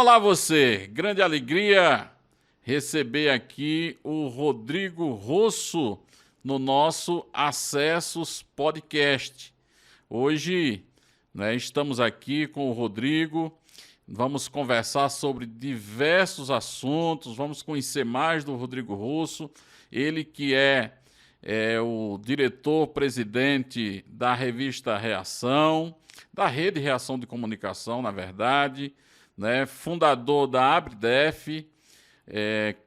Olá você, grande alegria receber aqui o Rodrigo Rosso no nosso Acessos Podcast. Hoje, estamos aqui com o Rodrigo, vamos conversar sobre diversos assuntos, vamos conhecer mais do Rodrigo Rosso, ele que é o diretor-presidente da revista Reação, da Rede Reação de Comunicação, na verdade, fundador da Abridef,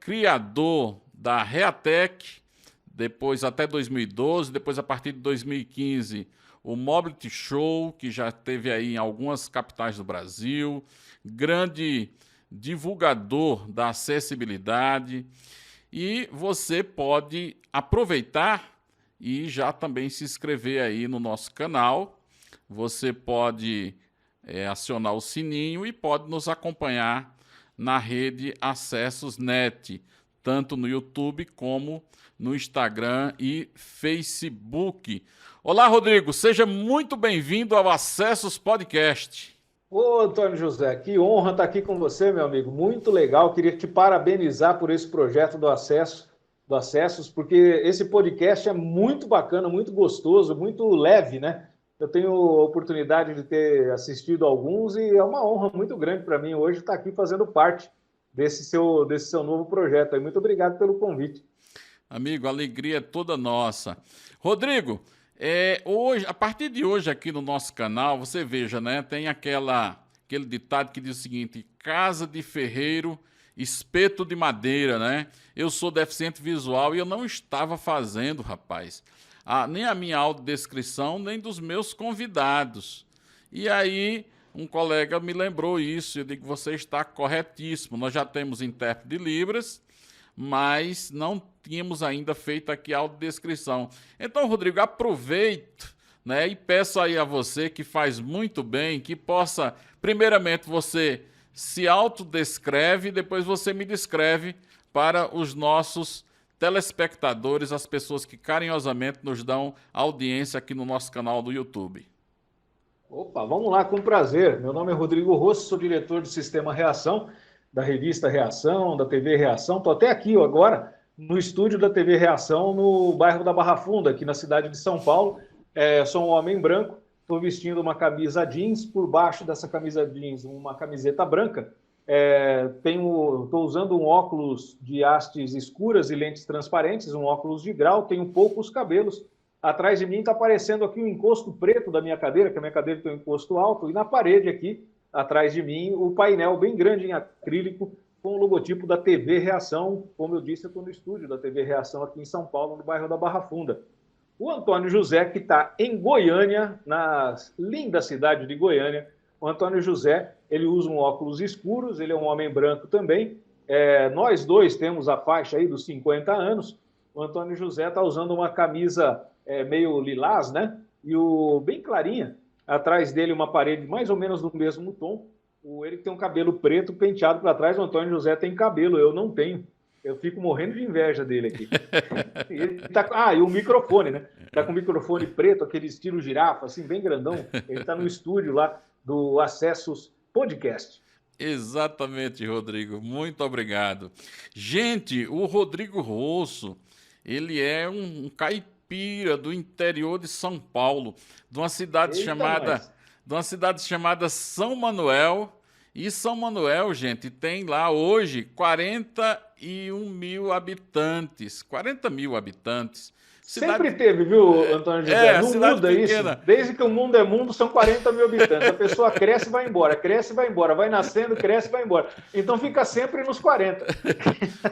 criador da Reatec, depois até 2012, depois a partir de 2015 o Mobility Show, que já teve aí em algumas capitais do Brasil, grande divulgador da acessibilidade, e você pode aproveitar e já também se inscrever aí no nosso canal. Você pode acionar o sininho e pode nos acompanhar na rede Acessos Net, tanto no YouTube como no Instagram e Facebook. Olá, Rodrigo, seja muito bem-vindo ao Acessos Podcast. Ô, Antônio José, que honra estar aqui com você, meu amigo. Muito legal. Queria te parabenizar por esse projeto do Acessos, porque esse podcast é muito bacana, muito gostoso, muito leve, né? Eu tenho a oportunidade de ter assistido alguns e é uma honra muito grande para mim hoje estar aqui fazendo parte desse seu novo projeto. Muito obrigado pelo convite. Amigo, a alegria é toda nossa. Rodrigo, hoje, a partir de hoje aqui no nosso canal, você veja, tem aquele ditado que diz o seguinte: casa de ferreiro, espeto de madeira, Eu sou deficiente visual e eu não estava fazendo, rapaz, nem a minha audiodescrição, nem dos meus convidados. E aí, um colega me lembrou isso, eu digo, você está corretíssimo, nós já temos intérprete de Libras, mas não tínhamos ainda feito aqui a audiodescrição. Então, Rodrigo, aproveito, e peço aí a você, que faz muito bem, que possa, primeiramente, você se autodescreve e depois você me descreve para os nossos telespectadores, as pessoas que carinhosamente nos dão audiência aqui no nosso canal do YouTube. Opa, vamos lá, com prazer. Meu nome é Rodrigo Rosso, sou diretor do Sistema Reação, da revista Reação, da TV Reação. Estou até aqui agora no estúdio da TV Reação, no bairro da Barra Funda, aqui na cidade de São Paulo. Sou um homem branco, estou vestindo uma camisa jeans, por baixo dessa camisa jeans uma camiseta branca. Estou usando um óculos de hastes escuras e lentes transparentes, um óculos de grau, tenho poucos cabelos. Atrás de mim está aparecendo aqui o encosto preto da minha cadeira, que a minha cadeira tem um encosto alto, e na parede aqui, atrás de mim, o painel bem grande em acrílico, com o logotipo da TV Reação. Como eu disse, eu estou no estúdio da TV Reação aqui em São Paulo, no bairro da Barra Funda. O Antônio José, que está em Goiânia, na linda cidade de Goiânia. O Antônio José, ele usa um óculos escuros, ele é um homem branco também. Nós dois temos a faixa aí dos 50 anos. O Antônio José está usando uma camisa meio lilás, E bem clarinha. Atrás dele uma parede mais ou menos do mesmo tom. Ele tem um cabelo preto penteado para trás. O Antônio José tem cabelo, eu não tenho. Eu fico morrendo de inveja dele aqui. E o microfone, Tá com o microfone preto, aquele estilo girafa, assim, bem grandão. Ele tá no estúdio lá do Acessos Podcast. Exatamente, Rodrigo. Muito obrigado. Gente, o Rodrigo Rosso, ele é um caipira do interior de São Paulo, de uma cidade chamada São Manuel. E São Manuel, gente, tem lá hoje 41 mil habitantes. 40 mil habitantes. Sempre teve, viu, Antônio José? Não muda pequena. Isso. Desde que o mundo é mundo, são 40 mil habitantes. A pessoa cresce e vai embora, cresce e vai embora, vai nascendo, cresce e vai embora. Então fica sempre nos 40.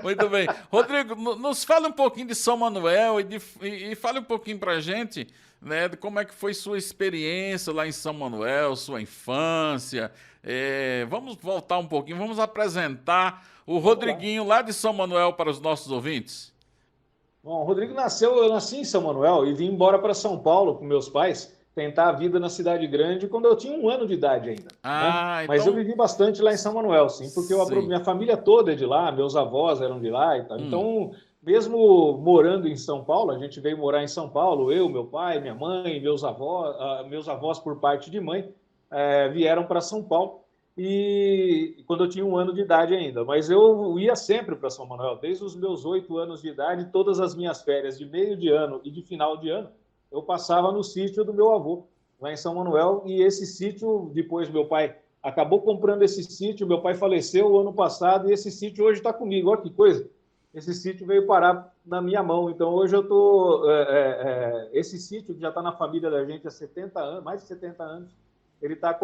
Muito bem. Rodrigo, nos fala um pouquinho de São Manuel e fale um pouquinho pra gente, de como é que foi sua experiência lá em São Manuel, sua infância. Vamos voltar um pouquinho, vamos apresentar o Rodriguinho lá de São Manuel para os nossos ouvintes. Bom, o Rodrigo eu nasci em São Manuel e vim embora para São Paulo com meus pais, tentar a vida na cidade grande quando eu tinha 1 ano de idade ainda. Mas eu vivi bastante lá em São Manuel, sim, porque minha família toda é de lá, meus avós eram de lá e tal. Então, mesmo morando em São Paulo, a gente veio morar em São Paulo, eu, meu pai, minha mãe, meus avós por parte de mãe, vieram para São Paulo. e quando eu tinha 1 ano de idade ainda. Mas eu ia sempre para São Manuel, desde os meus 8 anos de idade, todas as minhas férias de meio de ano e de final de ano, eu passava no sítio do meu avô, lá em São Manuel, e esse sítio, depois meu pai acabou comprando esse sítio, meu pai faleceu o ano passado, e esse sítio hoje está comigo, olha que coisa. Esse sítio veio parar na minha mão, então hoje eu estou... esse sítio que já está na família da gente há 70 anos, mais de 70 anos, ele tá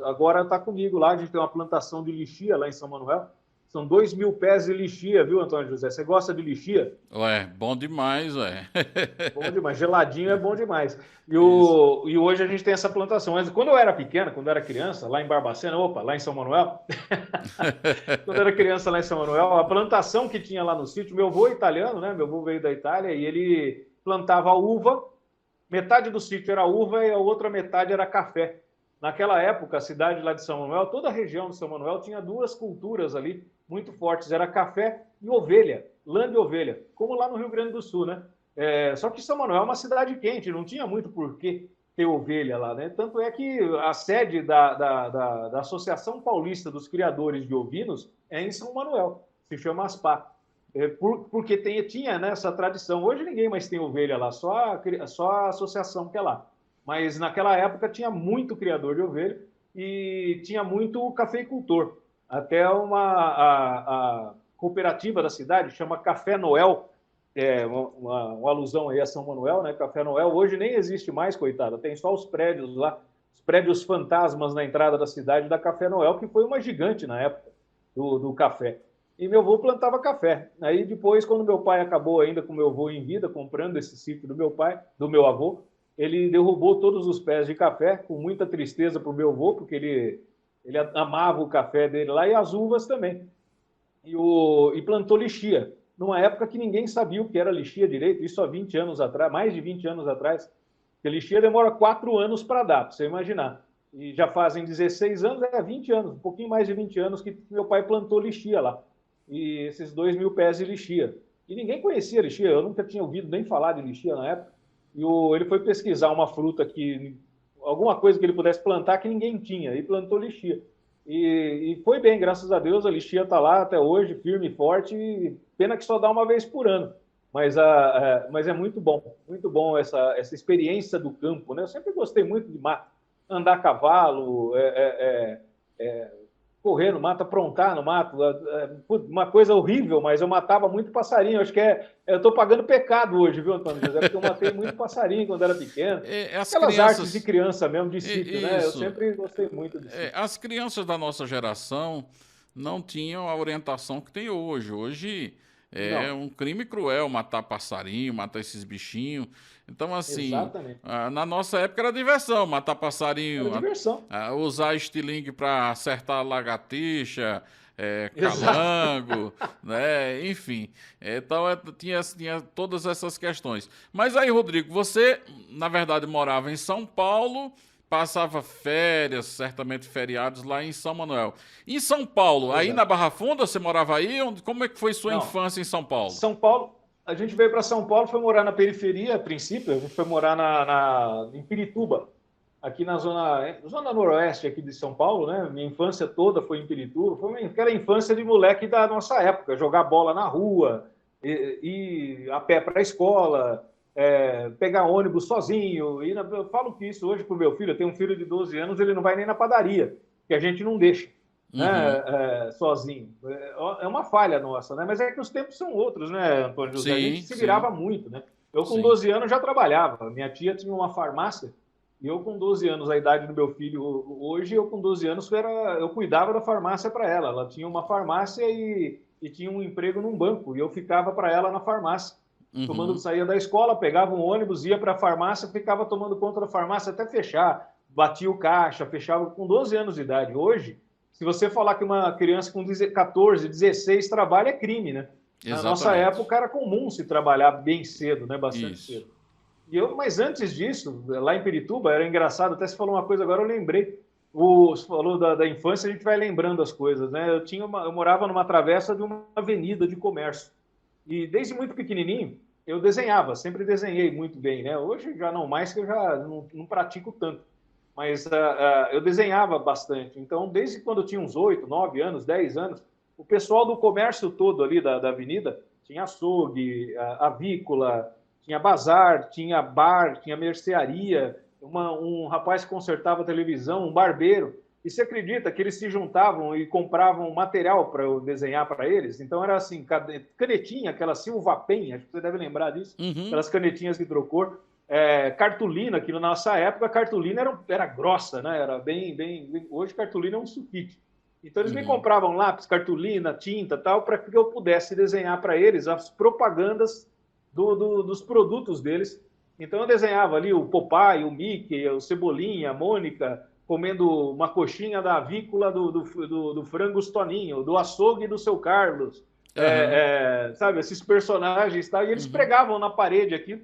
agora está comigo lá. A gente tem uma plantação de lixia lá em São Manuel. São 2.000 pés de lixia, viu, Antônio José? Você gosta de lixia? Ué, bom demais, ué. Bom demais. Geladinho é bom demais. Isso. E hoje a gente tem essa plantação. Mas quando eu era pequena, quando eu era criança, lá em Barbacena, opa, lá em São Manuel, quando eu era criança lá em São Manuel, a plantação que tinha lá no sítio, meu avô é italiano, né? Meu avô veio da Itália e ele plantava uva. Metade do sítio era uva e a outra metade era café. Naquela época, a cidade lá de São Manuel, toda a região de São Manuel tinha duas culturas ali muito fortes, era café e ovelha, lã de ovelha, como lá no Rio Grande do Sul, né? Só que São Manuel é uma cidade quente, não tinha muito por que ter ovelha lá, né? Tanto é que a sede da Associação Paulista dos Criadores de Ovinos é em São Manuel, se chama ASPA. Porque tinha, né, essa tradição. Hoje ninguém mais tem ovelha lá, só a associação que é lá. Mas naquela época tinha muito criador de ovelha e tinha muito cafeicultor. Até a cooperativa da cidade chama Café Noel, uma alusão aí a São Manuel, né? Café Noel hoje nem existe mais, coitada. Tem só os prédios lá, os prédios fantasmas na entrada da cidade da Café Noel, que foi uma gigante na época do café. E meu avô plantava café. Aí depois, quando meu pai acabou ainda com meu avô em vida, comprando esse sítio do meu pai, do meu avô, ele derrubou todos os pés de café, com muita tristeza para o meu avô, porque ele amava o café dele lá e as uvas também. E plantou lixia, numa época que ninguém sabia o que era lixia direito, isso há 20 anos atrás, mais de 20 anos atrás. Porque lixia demora 4 anos para dar, para você imaginar. E já fazem 16 anos, 20 anos, um pouquinho mais de 20 anos que meu pai plantou lixia lá. E esses 2.000 pés de lixia. E ninguém conhecia lixia, eu nunca tinha ouvido nem falar de lixia na época. E ele foi pesquisar uma fruta alguma coisa que ele pudesse plantar que ninguém tinha, e plantou lixia. E foi bem, graças a Deus, a lixia está lá até hoje, firme e forte, e pena que só dá uma vez por ano. Mas é muito bom essa experiência do campo, né? Eu sempre gostei muito de mato, andar a cavalo, correr no mato, aprontar no mato, uma coisa horrível, mas eu matava muito passarinho. Acho que eu estou pagando pecado hoje, viu, Antônio José? Porque eu matei muito passarinho quando era pequeno. As Aquelas artes de crianças. criança mesmo, de sítio, né? Eu Isso. sempre gostei muito de sítio. As crianças da nossa geração não tinham a orientação que tem hoje. Hoje é Não, um crime cruel matar passarinho, matar esses bichinhos. Então, assim, exatamente. na nossa época era diversão, matar Era passarinho, diversão. usar estilingue para acertar lagartixa, Exato. calango, né? Enfim. Então, tinha todas essas questões. Mas aí, Rodrigo, você, na verdade, morava em São Paulo, passava férias, certamente feriados lá em São Manuel. Em São Paulo, Pois aí é. na Barra Funda, você morava aí? Como é que foi sua Não, infância em São Paulo? São Paulo, a gente veio para São Paulo, foi morar na periferia, a princípio, a gente foi morar em Pirituba, aqui na zona noroeste aqui de São Paulo, né? Minha infância toda foi em Pirituba, foi aquela infância de moleque da nossa época, jogar bola na rua, ir a pé para a escola, pegar ônibus sozinho. Eu falo que isso hoje para o meu filho, eu tenho um filho de 12 anos, ele não vai nem na padaria, que a gente não deixa, Uhum. né, sozinho. É uma falha nossa, né? Mas é que os tempos são outros, né, Antônio José? A gente Sim, se sim, virava muito, né? Eu, com sim. 12 anos, já trabalhava. Minha tia tinha uma farmácia e eu, com 12 anos, a idade do meu filho hoje, eu, com 12 anos, eu cuidava da farmácia para ela. Ela tinha uma farmácia e tinha um emprego num banco e eu ficava para ela na farmácia. Uhum. Saía da escola, pegava um ônibus, ia para a farmácia, ficava tomando conta da farmácia até fechar, batia o caixa, fechava com 12 anos de idade. Hoje, se você falar que uma criança com 14, 16 trabalha, é crime, né? Na nossa Exatamente. época era comum se trabalhar bem cedo, né? Bastante Isso. cedo. Mas antes disso, lá em Pirituba, era engraçado, até se falou uma coisa agora, eu lembrei. Você falou da infância, a gente vai lembrando as coisas, né? Eu morava numa travessa de uma avenida de comércio. E desde muito pequenininho, eu desenhava, sempre desenhei muito bem, né? Hoje já não mais, que eu já não pratico tanto. mas eu desenhava bastante. Então, desde quando eu tinha uns 8, 9 anos, 10 anos, o pessoal do comércio todo ali da avenida, tinha açougue, avícola, tinha bazar, tinha bar, tinha mercearia, um rapaz que consertava televisão, um barbeiro. E você acredita que eles se juntavam e compravam material para eu desenhar para eles? Então era assim, canetinha, aquela Silva Pen, acho que você deve lembrar disso, aquelas canetinhas de hidrocor, cartolina, que na nossa época a cartolina era grossa, né? Era bem. Hoje cartolina é um sulfite. Então eles me compravam lápis, cartolina, tinta, tal, para que eu pudesse desenhar para eles as propagandas dos produtos deles. Então eu desenhava ali o Popeye, o Mickey, o Cebolinha, a Mônica, comendo uma coxinha da avícola do Frangos Toninho, do açougue do Seu Carlos, sabe, esses personagens, tá? E eles pregavam na parede aqui.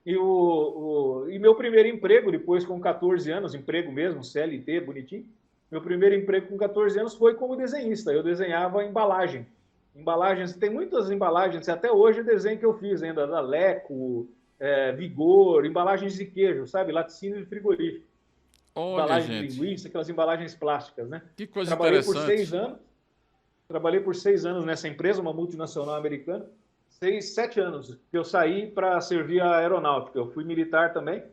E meu primeiro emprego, depois com 14 anos, emprego mesmo, CLT, bonitinho, meu primeiro emprego com 14 anos foi como desenhista. Eu desenhava embalagem. Embalagens, tem muitas embalagens, até hoje desenho que eu fiz ainda, da Leco, Vigor, embalagens de queijo, sabe? Laticínio de frigorífico. Olha, Embalagem gente. de linguiça, aquelas embalagens plásticas, né? Que coisa Trabalhei interessante. Trabalhei por 6 anos nessa empresa, uma multinacional americana. 6, 7 anos que eu saí para servir a aeronáutica. Eu fui militar também,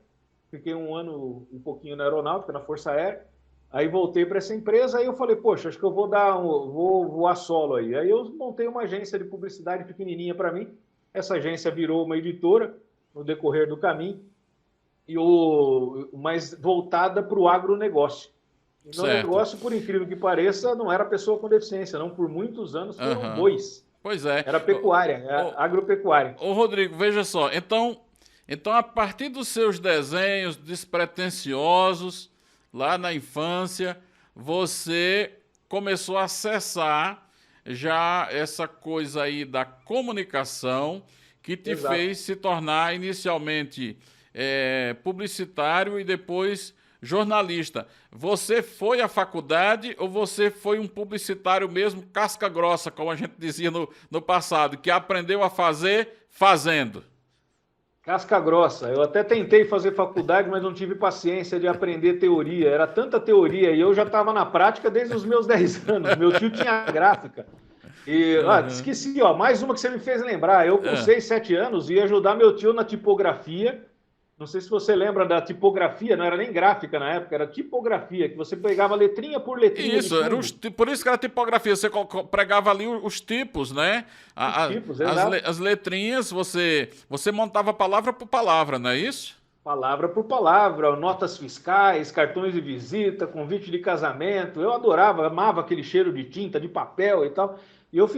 fiquei um ano, um pouquinho na aeronáutica, na Força Aérea. Aí voltei para essa empresa, aí eu falei, poxa, acho que eu vou voar solo aí. Aí eu montei uma agência de publicidade pequenininha para mim. Essa agência virou uma editora no decorrer do caminho, mas voltada para o agronegócio. E meu Certo. negócio, por incrível que pareça, não era pessoa com deficiência, não. Por muitos anos foram bois. Pois é. Era pecuária, agropecuária. Ô, Rodrigo, veja só. Então, a partir dos seus desenhos despretensiosos, lá na infância, você começou a acessar já essa coisa aí da comunicação que te Exato. fez se tornar inicialmente publicitário e depois jornalista. Você foi à faculdade ou você foi um publicitário mesmo, casca grossa, como a gente dizia no passado, que aprendeu a fazer fazendo? Casca grossa. Eu até tentei fazer faculdade, mas não tive paciência de aprender teoria. Era tanta teoria e eu já estava na prática desde os meus 10 anos. Meu tio tinha gráfica. E esqueci, mais uma que você me fez lembrar. Eu, com 6, 7 anos, ia ajudar meu tio na tipografia. Não sei se você lembra da tipografia, não era nem gráfica na época, era tipografia, que você pegava letrinha por letrinha. Isso, por isso que era tipografia, você pregava ali os tipos, né? As letrinhas, você montava palavra por palavra, não é isso? Palavra por palavra, notas fiscais, cartões de visita, convite de casamento. Eu adorava, amava aquele cheiro de tinta, de papel e tal. E eu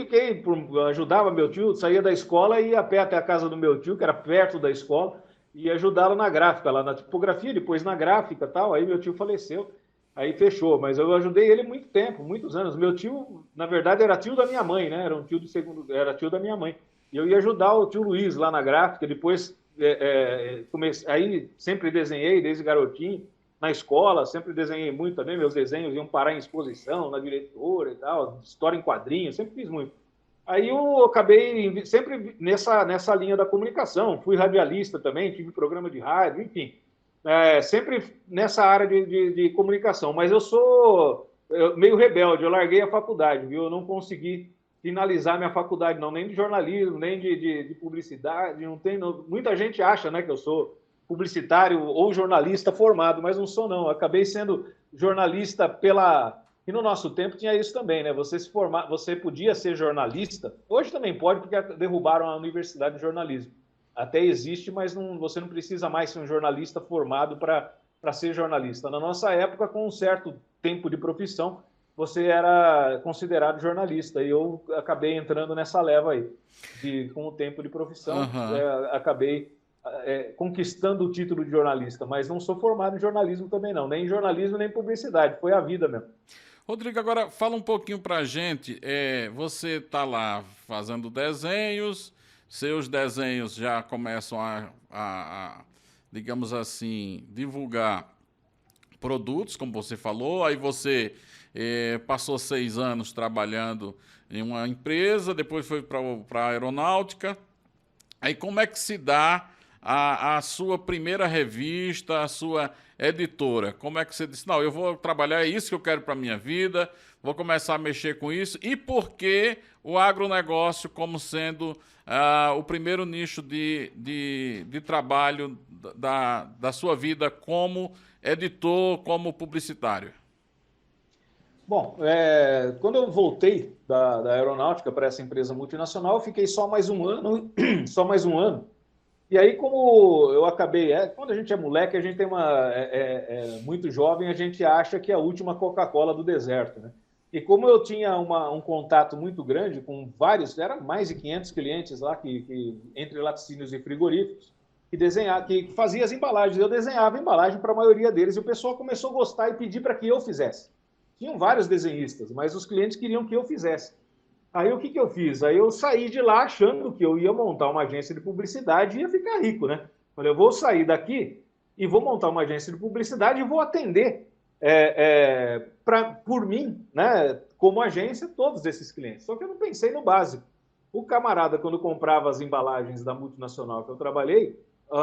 ajudava meu tio, saía da escola e ia a pé até a casa do meu tio, que era perto da escola, e ajudá-lo na gráfica, lá na tipografia, depois na gráfica e tal. Aí meu tio faleceu, aí fechou. Mas eu ajudei ele muito tempo, muitos anos. Meu tio, na verdade, era tio da minha mãe, né? Era tio da minha mãe. E eu ia ajudar o tio Luiz lá na gráfica, depois aí sempre desenhei desde garotinho, na escola, sempre desenhei muito também, meus desenhos iam parar em exposição, na diretora e tal, história em quadrinhos, sempre fiz muito. Aí eu acabei sempre nessa linha da comunicação, fui radialista também, tive programa de rádio, enfim, sempre nessa área de comunicação, mas eu sou meio rebelde, eu larguei a faculdade, viu? Eu não consegui finalizar minha faculdade, não, nem de jornalismo, nem de publicidade, muita gente acha, né, que eu sou publicitário ou jornalista formado, mas não sou, não. Eu acabei sendo jornalista E no nosso tempo tinha isso também, né? Você podia ser jornalista, hoje também pode, porque derrubaram a Universidade de Jornalismo. Até existe, mas você não precisa mais ser um jornalista formado para ser jornalista. Na nossa época, com um certo tempo de profissão, você era considerado jornalista, e eu acabei entrando nessa leva aí, com o tempo de profissão, acabei conquistando o título de jornalista, mas não sou formado em jornalismo também não, nem em jornalismo nem em publicidade, foi a vida mesmo. Rodrigo, agora fala um pouquinho pra gente, você tá lá fazendo desenhos, seus desenhos já começam a digamos assim, divulgar produtos, como você falou, aí você passou 6 anos trabalhando em uma empresa, depois foi para a aeronáutica. Aí como é que se dá a sua primeira revista, a sua editora? Como é que você disse, não, eu vou trabalhar, é isso que eu quero para a minha vida, vou começar a mexer com isso? E por que o agronegócio como sendo o primeiro nicho de trabalho da sua vida como editor, como publicitário? Bom, quando eu voltei da aeronáutica para essa empresa multinacional, eu fiquei só mais um ano, só mais um ano. E aí, como eu acabei, quando a gente é moleque, a gente tem muito jovem, a gente acha que é a última Coca-Cola do deserto, né? E como eu tinha um contato muito grande com vários, era mais de 500 clientes lá, entre laticínios e frigoríficos, que fazia as embalagens. Eu desenhava a embalagem para a maioria deles e o pessoal começou a gostar e pedir para que eu fizesse. Tinham vários desenhistas, mas os clientes queriam que eu fizesse. Aí o que eu fiz? Aí eu saí de lá achando que eu ia montar uma agência de publicidade e ia ficar rico, né? Falei, eu vou sair daqui e vou montar uma agência de publicidade e vou atender por mim, né, como agência, todos esses clientes. Só que eu não pensei no básico. O camarada, quando comprava as embalagens da multinacional que eu trabalhei,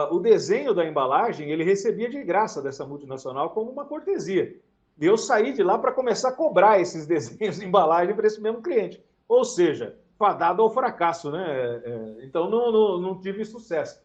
o desenho da embalagem ele recebia de graça dessa multinacional como uma cortesia. E eu saí de lá para começar a cobrar esses desenhos de embalagem para esse mesmo cliente. Ou seja, fadado ao fracasso, né? Então não tive sucesso.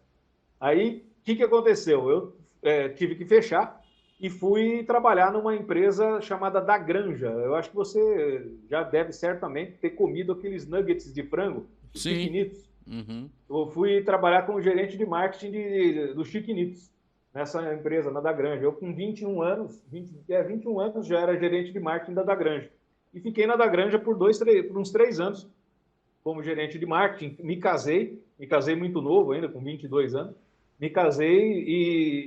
Aí o que aconteceu? Eu tive que fechar e fui trabalhar numa empresa chamada Da Granja. Eu acho que você já deve certamente ter comido aqueles nuggets de frango, os Sim. Chiquinitos. Uhum. Eu fui trabalhar como gerente de marketing dos Chiquinitos, nessa empresa, na Da Granja. Eu com 21 anos, 21 anos já era gerente de marketing da Granja. E fiquei na Da Granja por uns 3 anos como gerente de marketing. Me casei muito novo ainda, com 22 anos. Me casei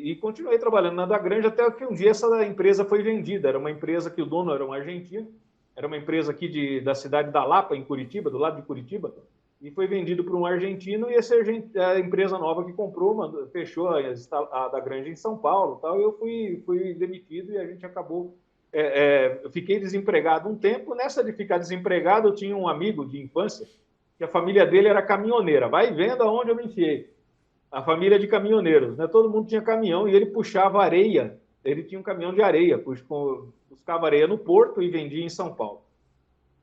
e continuei trabalhando na Da Granja até que um dia essa empresa foi vendida. Era uma empresa que o dono era um argentino, era uma empresa aqui da cidade da Lapa, em Curitiba, do lado de Curitiba, e foi vendido para um argentino, e a empresa nova que comprou fechou a Da Granja em São Paulo. Tal, e eu fui demitido e a gente acabou... eu fiquei desempregado um tempo. Nessa de ficar desempregado, eu tinha um amigo de infância, que a família dele era caminhoneira. Vai vendo aonde eu me enfiei. A família de caminhoneiros, né? Todo mundo tinha caminhão e ele puxava areia. Ele tinha um caminhão de areia, buscava areia no porto e vendia em São Paulo.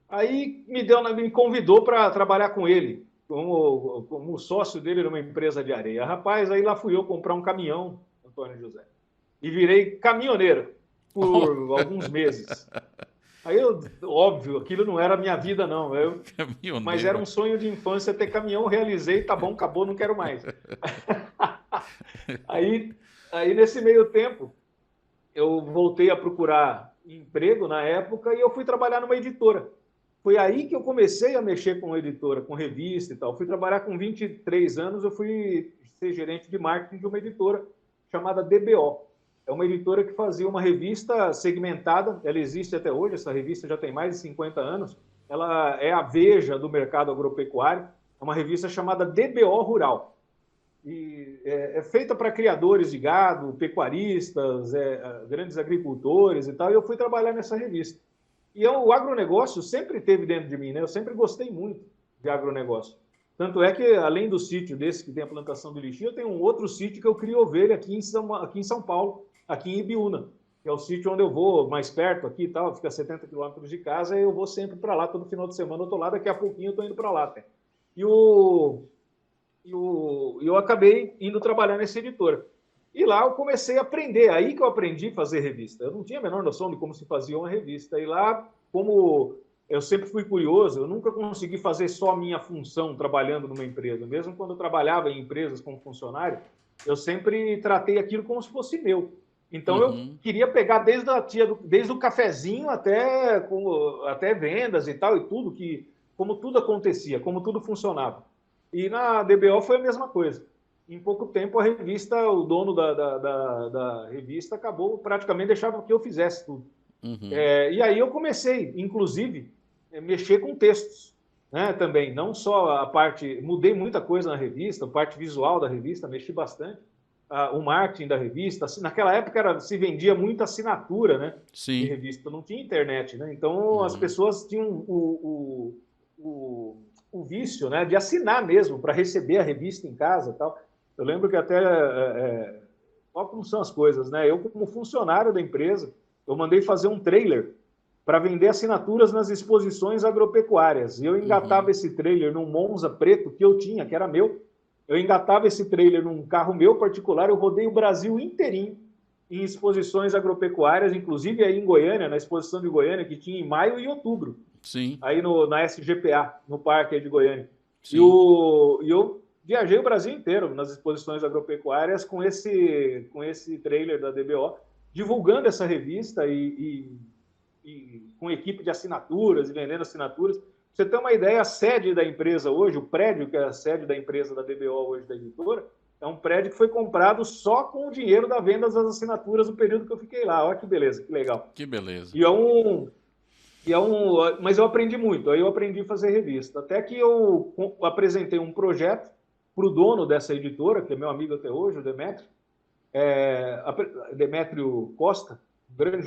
Aí me convidou para trabalhar com ele, como sócio dele numa empresa de areia. Rapaz, aí lá fui eu comprar um caminhão, Antônio José, e virei caminhoneiro por alguns meses. Aí, óbvio, aquilo não era a minha vida, não. Mas era um sonho de infância ter caminhão, realizei, tá bom, acabou, não quero mais. Aí, nesse meio tempo, eu voltei a procurar emprego na época e eu fui trabalhar numa editora. Foi aí que eu comecei a mexer com editora, com revista e tal. Fui trabalhar com 23 anos, eu fui ser gerente de marketing de uma editora chamada DBO. É uma editora que fazia uma revista segmentada, ela existe até hoje, essa revista já tem mais de 50 anos, ela é a Veja do mercado agropecuário, é uma revista chamada DBO Rural. E é feita para criadores de gado, pecuaristas, grandes agricultores e tal, e eu fui trabalhar nessa revista. E o agronegócio sempre teve dentro de mim, né? Eu sempre gostei muito de agronegócio. Tanto é que, além do sítio desse que tem a plantação de lixia, eu tenho um outro sítio que eu crio ovelha aqui em São Paulo, aqui em Ibiúna, que é o sítio onde eu vou mais perto aqui e tal, fica a 70 quilômetros de casa, e eu vou sempre para lá, todo final de semana eu estou lá, daqui a pouquinho eu estou indo para lá. Até. E eu acabei indo trabalhar nessa editora. E lá eu comecei a aprender, aí que eu aprendi a fazer revista. Eu não tinha a menor noção de como se fazia uma revista. E lá, como eu sempre fui curioso, eu nunca consegui fazer só a minha função trabalhando numa empresa. Mesmo quando eu trabalhava em empresas como funcionário, eu sempre tratei aquilo como se fosse meu. Então, eu queria pegar desde o cafezinho até vendas e tal, e tudo, como tudo acontecia, como tudo funcionava. E na DBO foi a mesma coisa. Em pouco tempo, a revista, o dono da revista acabou praticamente deixava que eu fizesse tudo. E aí eu comecei, inclusive, a mexer com textos, né, também. Não só a parte... Mudei muita coisa na revista, a parte visual da revista, mexi bastante. O marketing da revista. Naquela época se vendia muita assinatura, né? Sim. De revista, não tinha internet, né? Então as pessoas tinham o vício, né, de assinar mesmo para receber a revista em casa e tal. Eu lembro que até... olha como são as coisas, né? Eu, como funcionário da empresa, eu mandei fazer um trailer para vender assinaturas nas exposições agropecuárias. E eu engatava esse trailer num Monza preto que eu tinha, que era meu. Eu engatava esse trailer num carro meu particular, eu rodei o Brasil inteirinho em exposições agropecuárias, inclusive aí em Goiânia, na exposição de Goiânia, que tinha em maio e outubro. Sim. Aí na SGPA, no parque de Goiânia. Sim. E eu viajei o Brasil inteiro nas exposições agropecuárias com esse trailer da DBO, divulgando essa revista e com equipe de assinaturas e vendendo assinaturas. Pra você ter uma ideia, a sede da empresa hoje, o prédio que é a sede da empresa da DBO hoje, da editora, é um prédio que foi comprado só com o dinheiro da venda das assinaturas no período que eu fiquei lá. Olha que beleza, que legal. Que beleza. Mas eu aprendi muito, aí eu aprendi a fazer revista. Até que eu apresentei um projeto para o dono dessa editora, que é meu amigo até hoje, o Demétrio Costa, grande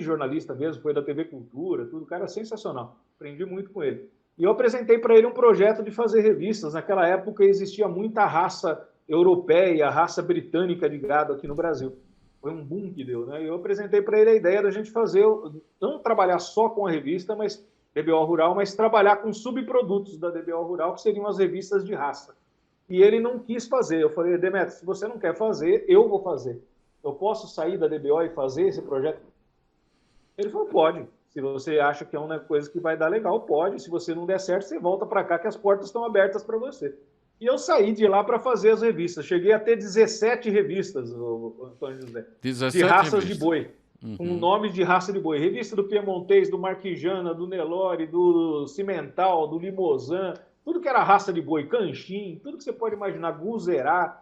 jornalista mesmo, foi da TV Cultura, tudo, cara sensacional. Aprendi muito com ele. E eu apresentei para ele um projeto de fazer revistas. Naquela época existia muita raça europeia, raça britânica de gado aqui no Brasil. Foi um boom que deu, né? E eu apresentei para ele a ideia da gente fazer, não trabalhar só com a revista, mas DBO Rural, mas trabalhar com subprodutos da DBO Rural, que seriam as revistas de raça. E ele não quis fazer. Eu falei, Demetrio, se você não quer fazer, eu vou fazer. Eu posso sair da DBO e fazer esse projeto? Ele falou, pode. Se você acha que é uma coisa que vai dar legal, pode. Se você não der certo, você volta para cá, que as portas estão abertas para você. E eu saí de lá para fazer as revistas. Cheguei a ter 17 revistas, Antônio José, 17 de raças revistas de boi. Com nome de raça de boi. Revista do Piemontês, do Marquijana, do Nelore, do Cimental, do Limousin, tudo que era raça de boi, Canchim, tudo que você pode imaginar, Guzerá,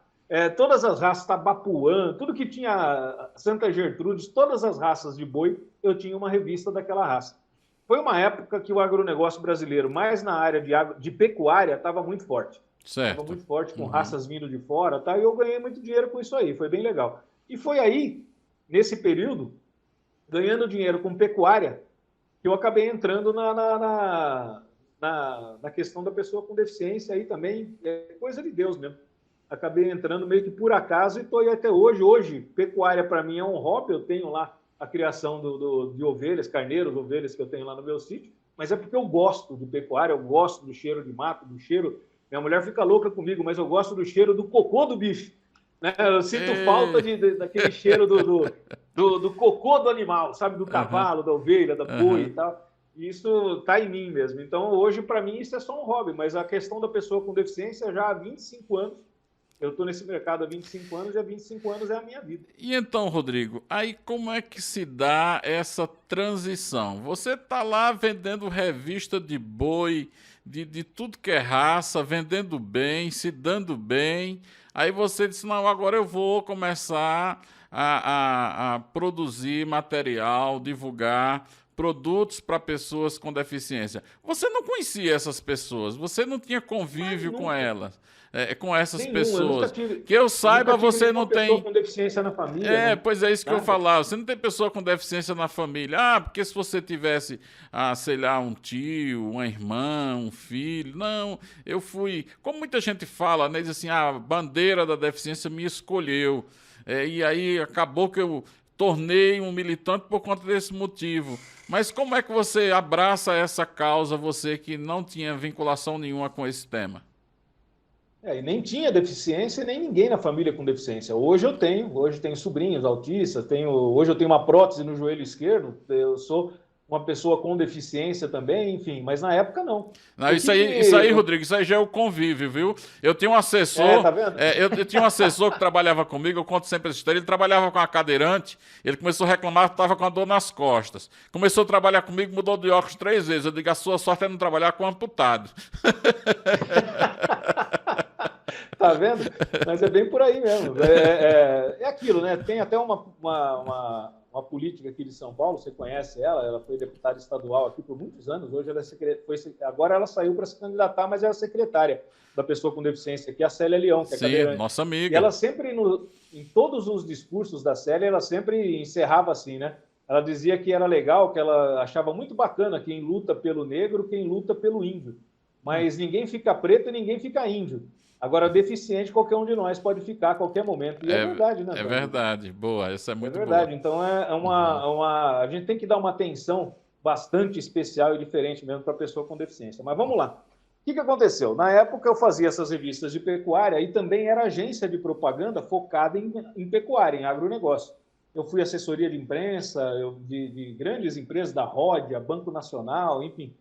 todas as raças, Tabapuã, tudo que tinha Santa Gertrudes, todas as raças de boi, eu tinha uma revista daquela raça. Foi uma época que o agronegócio brasileiro, mais na área de pecuária, estava muito forte. Estava muito forte, com raças vindo de fora, tá? E eu ganhei muito dinheiro com isso aí, foi bem legal. E foi aí, nesse período, ganhando dinheiro com pecuária, que eu acabei entrando na questão da pessoa com deficiência aí também, é coisa de Deus mesmo. Acabei entrando meio que por acaso e estou aí até hoje. Hoje, pecuária para mim é um hobby, eu tenho lá a criação de ovelhas, carneiros, ovelhas que eu tenho lá no meu sítio, mas é porque eu gosto de pecuária, eu gosto do cheiro de mato, do cheiro... Minha mulher fica louca comigo, mas eu gosto do cheiro do cocô do bicho. Né? Eu sinto falta daquele cheiro do cocô do animal, sabe? Do cavalo, da ovelha, da boi e tal. E isso está em mim mesmo. Então, hoje, para mim, isso é só um hobby. Mas a questão da pessoa com deficiência, já há 25 anos, eu estou nesse mercado há 25 anos e há 25 anos é a minha vida. E então, Rodrigo, aí como é que se dá essa transição? Você está lá vendendo revista de boi, de tudo que é raça, vendendo bem, se dando bem. Aí você disse, não, agora eu vou começar a produzir material, divulgar produtos para pessoas com deficiência. Você não conhecia essas pessoas, você não tinha convívio com elas. Com essas pessoas. Que eu saiba, você não tem pessoa com deficiência na família. Pois é isso que eu falava. Você não tem pessoa com deficiência na família. Porque se você tivesse, sei lá, um tio, uma irmã, um filho. Não, eu fui. Como muita gente fala, né? Diz assim, a bandeira da deficiência me escolheu. E aí acabou que eu tornei um militante por conta desse motivo. Mas como é que você abraça essa causa, você que não tinha vinculação nenhuma com esse tema? E nem tinha deficiência, nem ninguém na família com deficiência. Hoje tenho sobrinhos autistas, hoje eu tenho uma prótese no joelho esquerdo, eu sou uma pessoa com deficiência também, enfim, mas na época não. Isso aí, Rodrigo, isso aí já é o convívio, viu? Eu tinha um assessor, tá vendo? Eu tinha um assessor que trabalhava comigo, eu conto sempre essa história, ele trabalhava com a cadeirante, ele começou a reclamar que estava com a dor nas costas. Começou a trabalhar comigo, mudou de óculos 3 vezes. Eu digo, a sua sorte é não trabalhar com amputado. Tá vendo? Mas é bem por aí mesmo. É aquilo, né? Tem até uma política aqui de São Paulo, você conhece ela foi deputada estadual aqui por muitos anos, hoje ela agora ela saiu para se candidatar, mas ela é secretária da pessoa com deficiência, que é a Célia Leão, que é cadeirante. Nossa amiga. E ela sempre, em todos os discursos da Célia, ela sempre encerrava assim, né? Ela dizia que era legal, que ela achava muito bacana quem luta pelo negro, quem luta pelo índio. mas ninguém fica preto e ninguém fica índio. Agora, deficiente, qualquer um de nós pode ficar a qualquer momento. E é verdade, né, É Antônio? verdade. Boa, essa é É muito boa. verdade. Então, Uhum. a gente tem que dar uma atenção bastante especial e diferente mesmo para a pessoa com deficiência. Mas vamos lá. O que aconteceu? Na época, eu fazia essas revistas de pecuária e também era agência de propaganda focada em pecuária, em agronegócio. Eu fui assessoria de imprensa de grandes empresas da Ródia, Banco Nacional, enfim.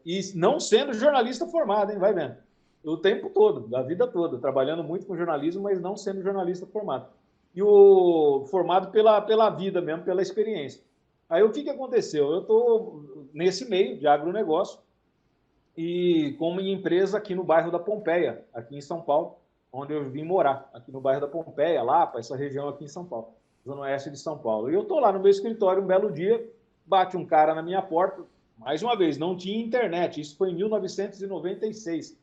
E não sendo jornalista formado, hein? Vai vendo. O tempo todo, a vida toda, trabalhando muito com jornalismo, mas não sendo jornalista formado. E o formado pela vida mesmo, pela experiência. Aí o que aconteceu? Eu estou nesse meio de agronegócio e com minha empresa aqui no bairro da Pompeia, aqui em São Paulo, onde eu vim morar, aqui no bairro da Pompeia, Lapa, essa região aqui em São Paulo, zona oeste de São Paulo. E eu estou lá no meu escritório um belo dia, bate um cara na minha porta, mais uma vez, não tinha internet, isso foi em 1996,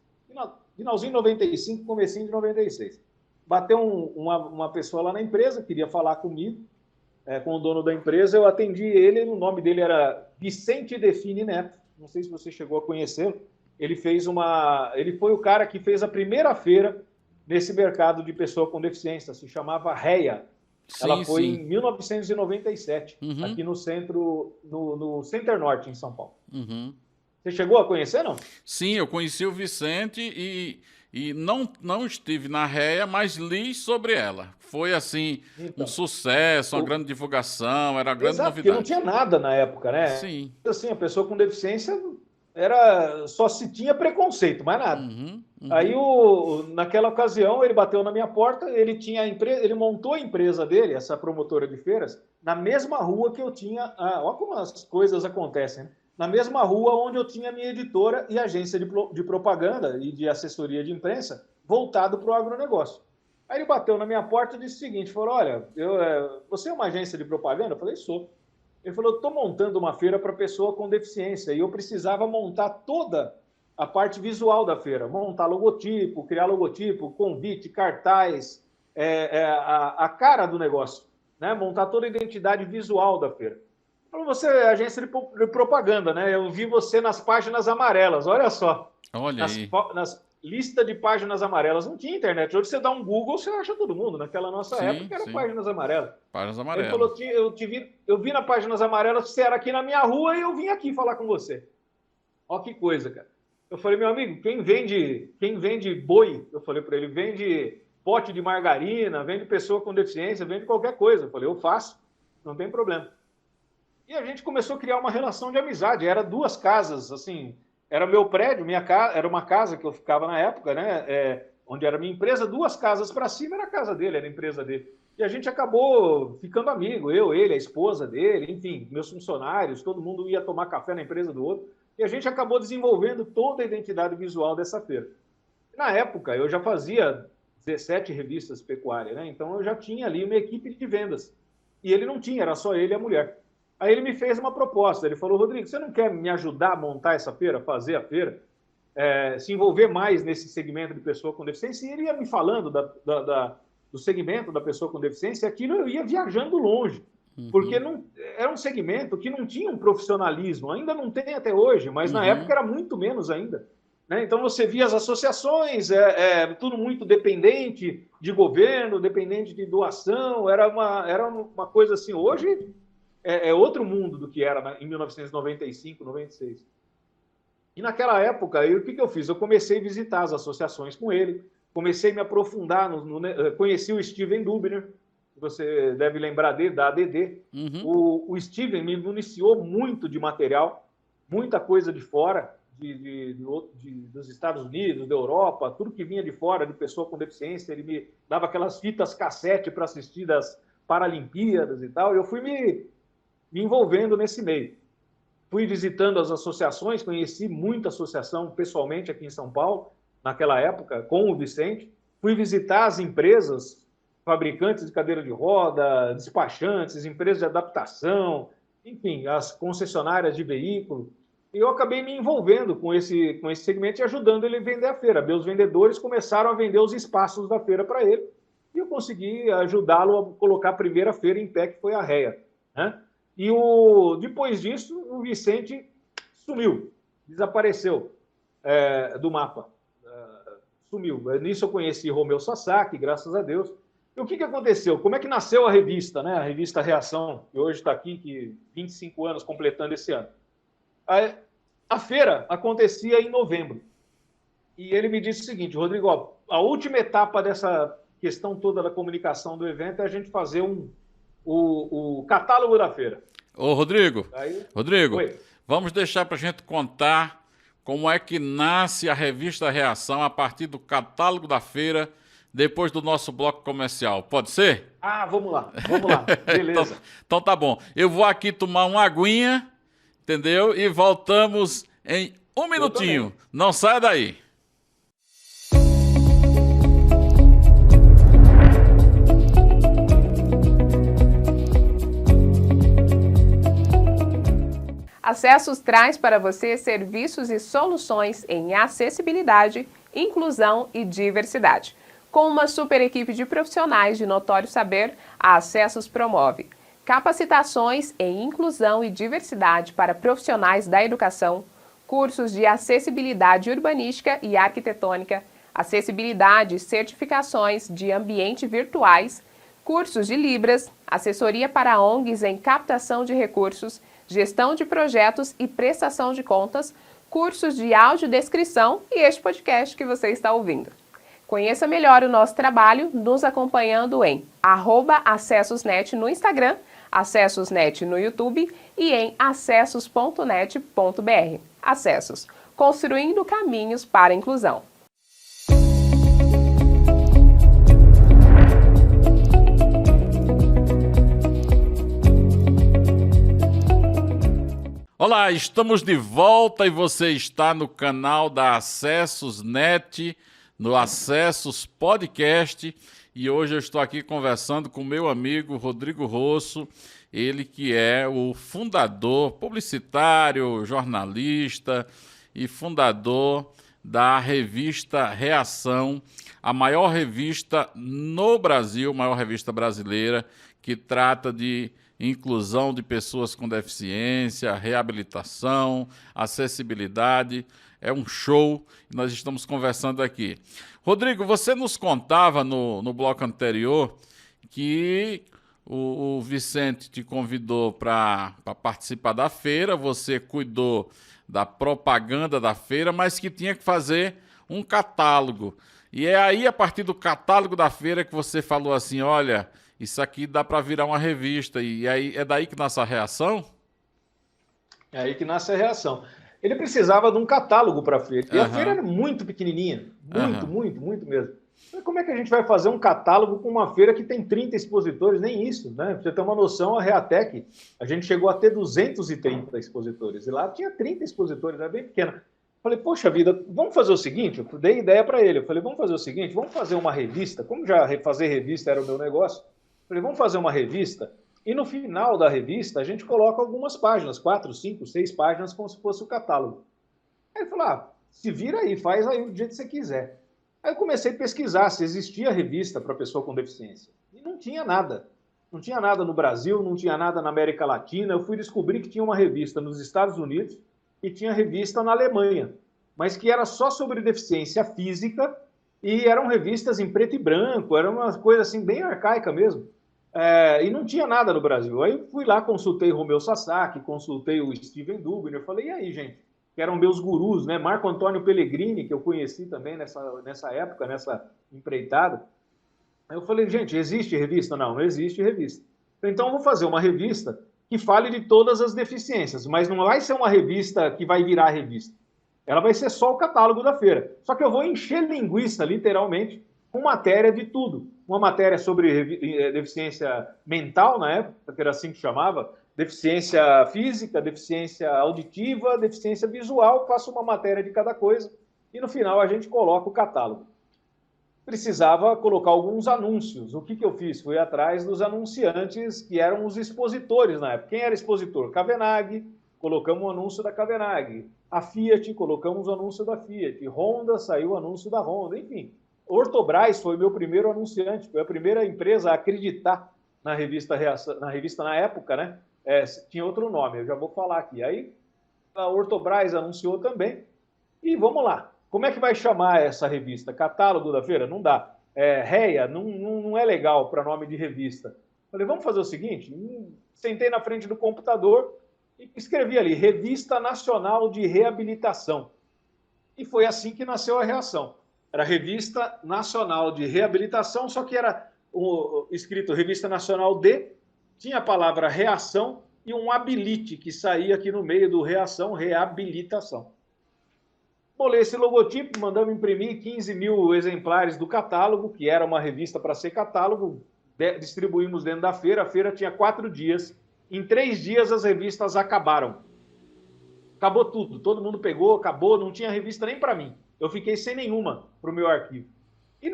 finalzinho de 95, comecinho de 96. Bateu uma pessoa lá na empresa, queria falar comigo, com o dono da empresa, eu atendi ele, o nome dele era Vicente Define Neto, não sei se você chegou a conhecê-lo, ele foi o cara que fez a primeira feira nesse mercado de pessoa com deficiência, se chamava REA. Ela Sim, foi sim. em 1997, Uhum, aqui no centro, no Center Norte, em São Paulo. uhum. Você chegou a conhecer, não? Sim, eu conheci o Vicente e não estive na réia, mas li sobre ela. Foi, assim, um Então, sucesso, uma o, grande divulgação, era uma grande exato, porque não novidade. tinha nada na época, né? Sim. Assim, a pessoa com deficiência só se tinha preconceito, mais nada. Uhum, Aí, uhum. naquela ocasião, ele bateu na minha porta, ele montou a empresa dele, essa promotora de feiras, na mesma rua que eu tinha. Olha como as coisas acontecem, né? Na mesma rua onde eu tinha a minha editora e agência de propaganda e de assessoria de imprensa voltado para o agronegócio. Aí ele bateu na minha porta e disse o seguinte: falou, olha, você é uma agência de propaganda? Eu falei, sou. Ele falou, estou montando uma feira para pessoa com deficiência e eu precisava montar toda a parte visual da feira, montar logotipo, criar logotipo, convite, cartaz, a cara do negócio, né? Montar toda a identidade visual da feira. Falou, você é agência de propaganda, né? Eu vi você nas páginas amarelas, olha só, Olha aí. nas listas de páginas amarelas. Não tinha internet. Hoje você dá um Google, você acha todo mundo. Naquela nossa Sim, época era sim. páginas amarelas. Páginas Ele falou, amarelas. eu vi na páginas amarelas, você era aqui na minha rua e eu vim aqui falar com você. Olha que coisa, cara. Eu falei, meu amigo, quem vende boi, eu falei para ele, vende pote de margarina, vende pessoa com deficiência, vende qualquer coisa. Eu falei, eu faço, não tem problema. E a gente começou a criar uma relação de amizade. Era duas casas, assim, era meu prédio, minha casa, era uma casa que eu ficava na época, né? Onde era minha empresa, duas casas para cima era a casa dele, era a empresa dele. E a gente acabou ficando amigo, eu, ele, a esposa dele, enfim, meus funcionários, todo mundo ia tomar café na empresa do outro. E a gente acabou desenvolvendo toda a identidade visual dessa feira. Na época, eu já fazia 17 revistas pecuárias, né? Então eu já tinha ali uma equipe de vendas. E ele não tinha, era só ele e a mulher. Aí ele me fez uma proposta. Ele falou, Rodrigo, você não quer me ajudar a montar essa feira, fazer a feira, se envolver mais nesse segmento de pessoa com deficiência? E ele ia me falando do segmento da pessoa com deficiência, e aquilo eu ia viajando longe. Porque Uhum, não, era um segmento que não tinha um profissionalismo, ainda não tem até hoje, mas na época uhum. era muito menos ainda. Né? Então você via as associações, tudo muito dependente de governo, dependente de doação, era uma coisa assim. Hoje é outro mundo do que era em 1995, 96. E naquela época, o que eu fiz? Eu comecei a visitar as associações com ele, comecei a me aprofundar, conheci o Steven Dubner, você deve lembrar dele, da ADD. Uhum. O Steven me municiou muito de material, muita coisa de fora, dos Estados Unidos, da Europa, tudo que vinha de fora, de pessoa com deficiência. Ele me dava aquelas fitas cassete para assistir das Paralimpíadas e tal. Eu fui me envolvendo nesse meio. Fui visitando as associações, conheci muita associação pessoalmente aqui em São Paulo, naquela época, com o Vicente. Fui visitar as empresas, fabricantes de cadeira de roda, despachantes, empresas de adaptação, enfim, as concessionárias de veículo. E eu acabei me envolvendo com esse segmento e ajudando ele a vender a feira. Meus vendedores começaram a vender os espaços da feira para ele e eu consegui ajudá-lo a colocar a primeira feira em pé, que foi a REA. Né? Depois disso, o Vicente sumiu, desapareceu. do mapa. Sumiu. Nisso eu conheci Romeu Sasaki, graças a Deus. E o que aconteceu? Como é que nasceu a revista, né? A revista Reação, que hoje está aqui, que 25 anos completando esse ano. A feira acontecia em novembro. E ele me disse o seguinte: Rodrigo, ó, a última etapa dessa questão toda da comunicação do evento é a gente fazer o catálogo da feira. Ô, Rodrigo, Oi. Vamos deixar para a gente contar como é que nasce a revista Reação a partir do catálogo da feira, depois do nosso bloco comercial. Pode ser? Vamos lá. Beleza. Então tá bom. Eu vou aqui tomar uma aguinha, entendeu? E voltamos em um minutinho. Não saia daí. Acessos traz para você serviços e soluções em acessibilidade, inclusão e diversidade. Com uma super equipe de profissionais de notório saber, a Acessos promove capacitações em inclusão e diversidade para profissionais da educação, cursos de acessibilidade urbanística e arquitetônica, acessibilidade e certificações de ambiente virtuais, cursos de Libras, assessoria para ONGs em captação de recursos, gestão de projetos e prestação de contas, cursos de audiodescrição e este podcast que você está ouvindo. Conheça melhor o nosso trabalho nos acompanhando em @acessosnet no Instagram, acessosnet no YouTube e em acessos.net.br. Acessos, construindo caminhos para a inclusão. Olá, estamos de volta e você está no canal da Acessos Net, no Acessos Podcast, e hoje eu estou aqui conversando com meu amigo Rodrigo Rosso, ele que é o fundador, publicitário, jornalista e fundador da revista Reação, a maior revista no Brasil, maior revista brasileira, que trata de inclusão de pessoas com deficiência, reabilitação, acessibilidade. É um show e nós estamos conversando aqui. Rodrigo, você nos contava no bloco anterior que o Vicente te convidou para participar da feira, você cuidou da propaganda da feira, mas que tinha que fazer um catálogo. E é aí, a partir do catálogo da feira, que você falou assim, olha, isso aqui dá para virar uma revista. E aí é daí que nasce a Reação? É aí que nasce a Reação. Ele precisava de um catálogo para a feira. E a feira era muito pequenininha. Muito mesmo. Mas como é que a gente vai fazer um catálogo com uma feira que tem 30 expositores? Nem isso, né? Pra você ter uma noção, a Reatec, a gente chegou a ter 230 expositores. E lá tinha 30 expositores, era bem pequena. Falei, poxa vida, vamos fazer o seguinte? Eu dei ideia para ele. Eu falei, vamos fazer o seguinte, vamos fazer uma revista. Como já fazer revista era o meu negócio, falei, vamos fazer uma revista e no final da revista a gente coloca algumas páginas, 4, 5, 6 páginas, como se fosse o catálogo. Aí ele falou, se vira aí, faz aí do jeito que você quiser. Aí eu comecei a pesquisar se existia revista para pessoa com deficiência. E não tinha nada. Não tinha nada no Brasil, não tinha nada na América Latina. Eu fui descobrir que tinha uma revista nos Estados Unidos e tinha revista na Alemanha, mas que era só sobre deficiência física e eram revistas em preto e branco, era uma coisa assim bem arcaica mesmo. E não tinha nada no Brasil. Aí fui lá, consultei Romeu Sasaki, consultei o Steven Dubner, falei, e aí, gente? Que eram meus gurus, né? Marco Antônio Pellegrini, que eu conheci também nessa época, nessa empreitada. Aí eu falei, gente, existe revista? Não existe revista. Então eu vou fazer uma revista que fale de todas as deficiências, mas não vai ser uma revista que vai virar revista. Ela vai ser só o catálogo da feira. Só que eu vou encher linguiça, literalmente, com matéria de tudo. Uma matéria sobre deficiência mental, na época, que era assim que chamava, deficiência física, deficiência auditiva, deficiência visual, faço uma matéria de cada coisa e no final a gente coloca o catálogo. Precisava colocar alguns anúncios. O que eu fiz? Fui atrás dos anunciantes que eram os expositores na época. Quem era expositor? Cavenagh, colocamos o anúncio da Cavenagh. A Fiat, colocamos o anúncio da Fiat. Honda, saiu o anúncio da Honda. Enfim, Ortobras foi meu primeiro anunciante, foi a primeira empresa a acreditar na revista na época, né? Tinha outro nome, eu já vou falar aqui. Aí a Ortobras anunciou também E vamos lá. Como é que vai chamar essa revista? Catálogo da feira? Não dá. REA não é legal para nome de revista. Falei, vamos fazer o seguinte? Sentei na frente do computador e escrevi ali, Revista Nacional de Reabilitação. E foi assim que nasceu a Reação. Era Revista Nacional de Reabilitação, só que era escrito Revista Nacional de, tinha a palavra reação e um habilite que saía aqui no meio do reação, reabilitação. Bolei esse logotipo, mandamos imprimir 15 mil exemplares do catálogo, que era uma revista para ser catálogo, distribuímos dentro da feira. A feira tinha 4 dias. Em 3 dias as revistas acabaram. Acabou tudo, todo mundo pegou, acabou, não tinha revista nem para mim. Eu fiquei sem nenhuma para o meu arquivo. E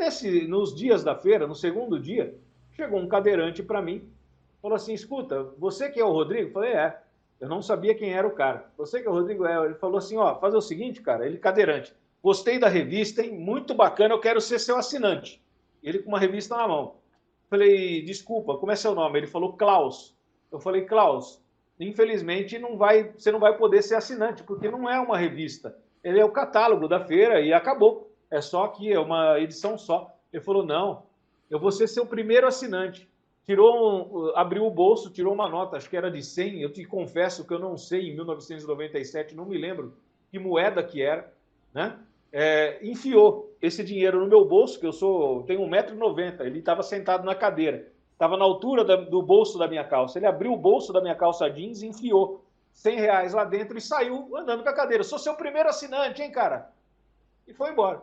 nos dias da feira, no segundo dia, chegou um cadeirante para mim, falou assim, escuta, você que é o Rodrigo? Eu falei, é. Eu não sabia quem era o cara. Você que é o Rodrigo? É. Ele falou assim, ó, fazer o seguinte, cara, ele cadeirante, gostei da revista, hein? Muito bacana, eu quero ser seu assinante. Ele com uma revista na mão. Falei, desculpa, como é seu nome? Ele falou, Klaus. Eu falei, Klaus, infelizmente você não vai poder ser assinante, porque não é uma revista. Ele é o catálogo da feira e acabou. É só aqui, é uma edição só. Ele falou, não, eu vou ser seu primeiro assinante. Abriu o bolso, tirou uma nota, acho que era de 100, eu te confesso que eu não sei, em 1997, não me lembro que moeda que era, né? Enfiou esse dinheiro no meu bolso, que eu tenho 1,90 m, ele estava sentado na cadeira, estava na altura do bolso da minha calça, ele abriu o bolso da minha calça jeans e enfiou R$100 lá dentro e saiu andando com a cadeira. Sou seu primeiro assinante, hein, cara? E foi embora.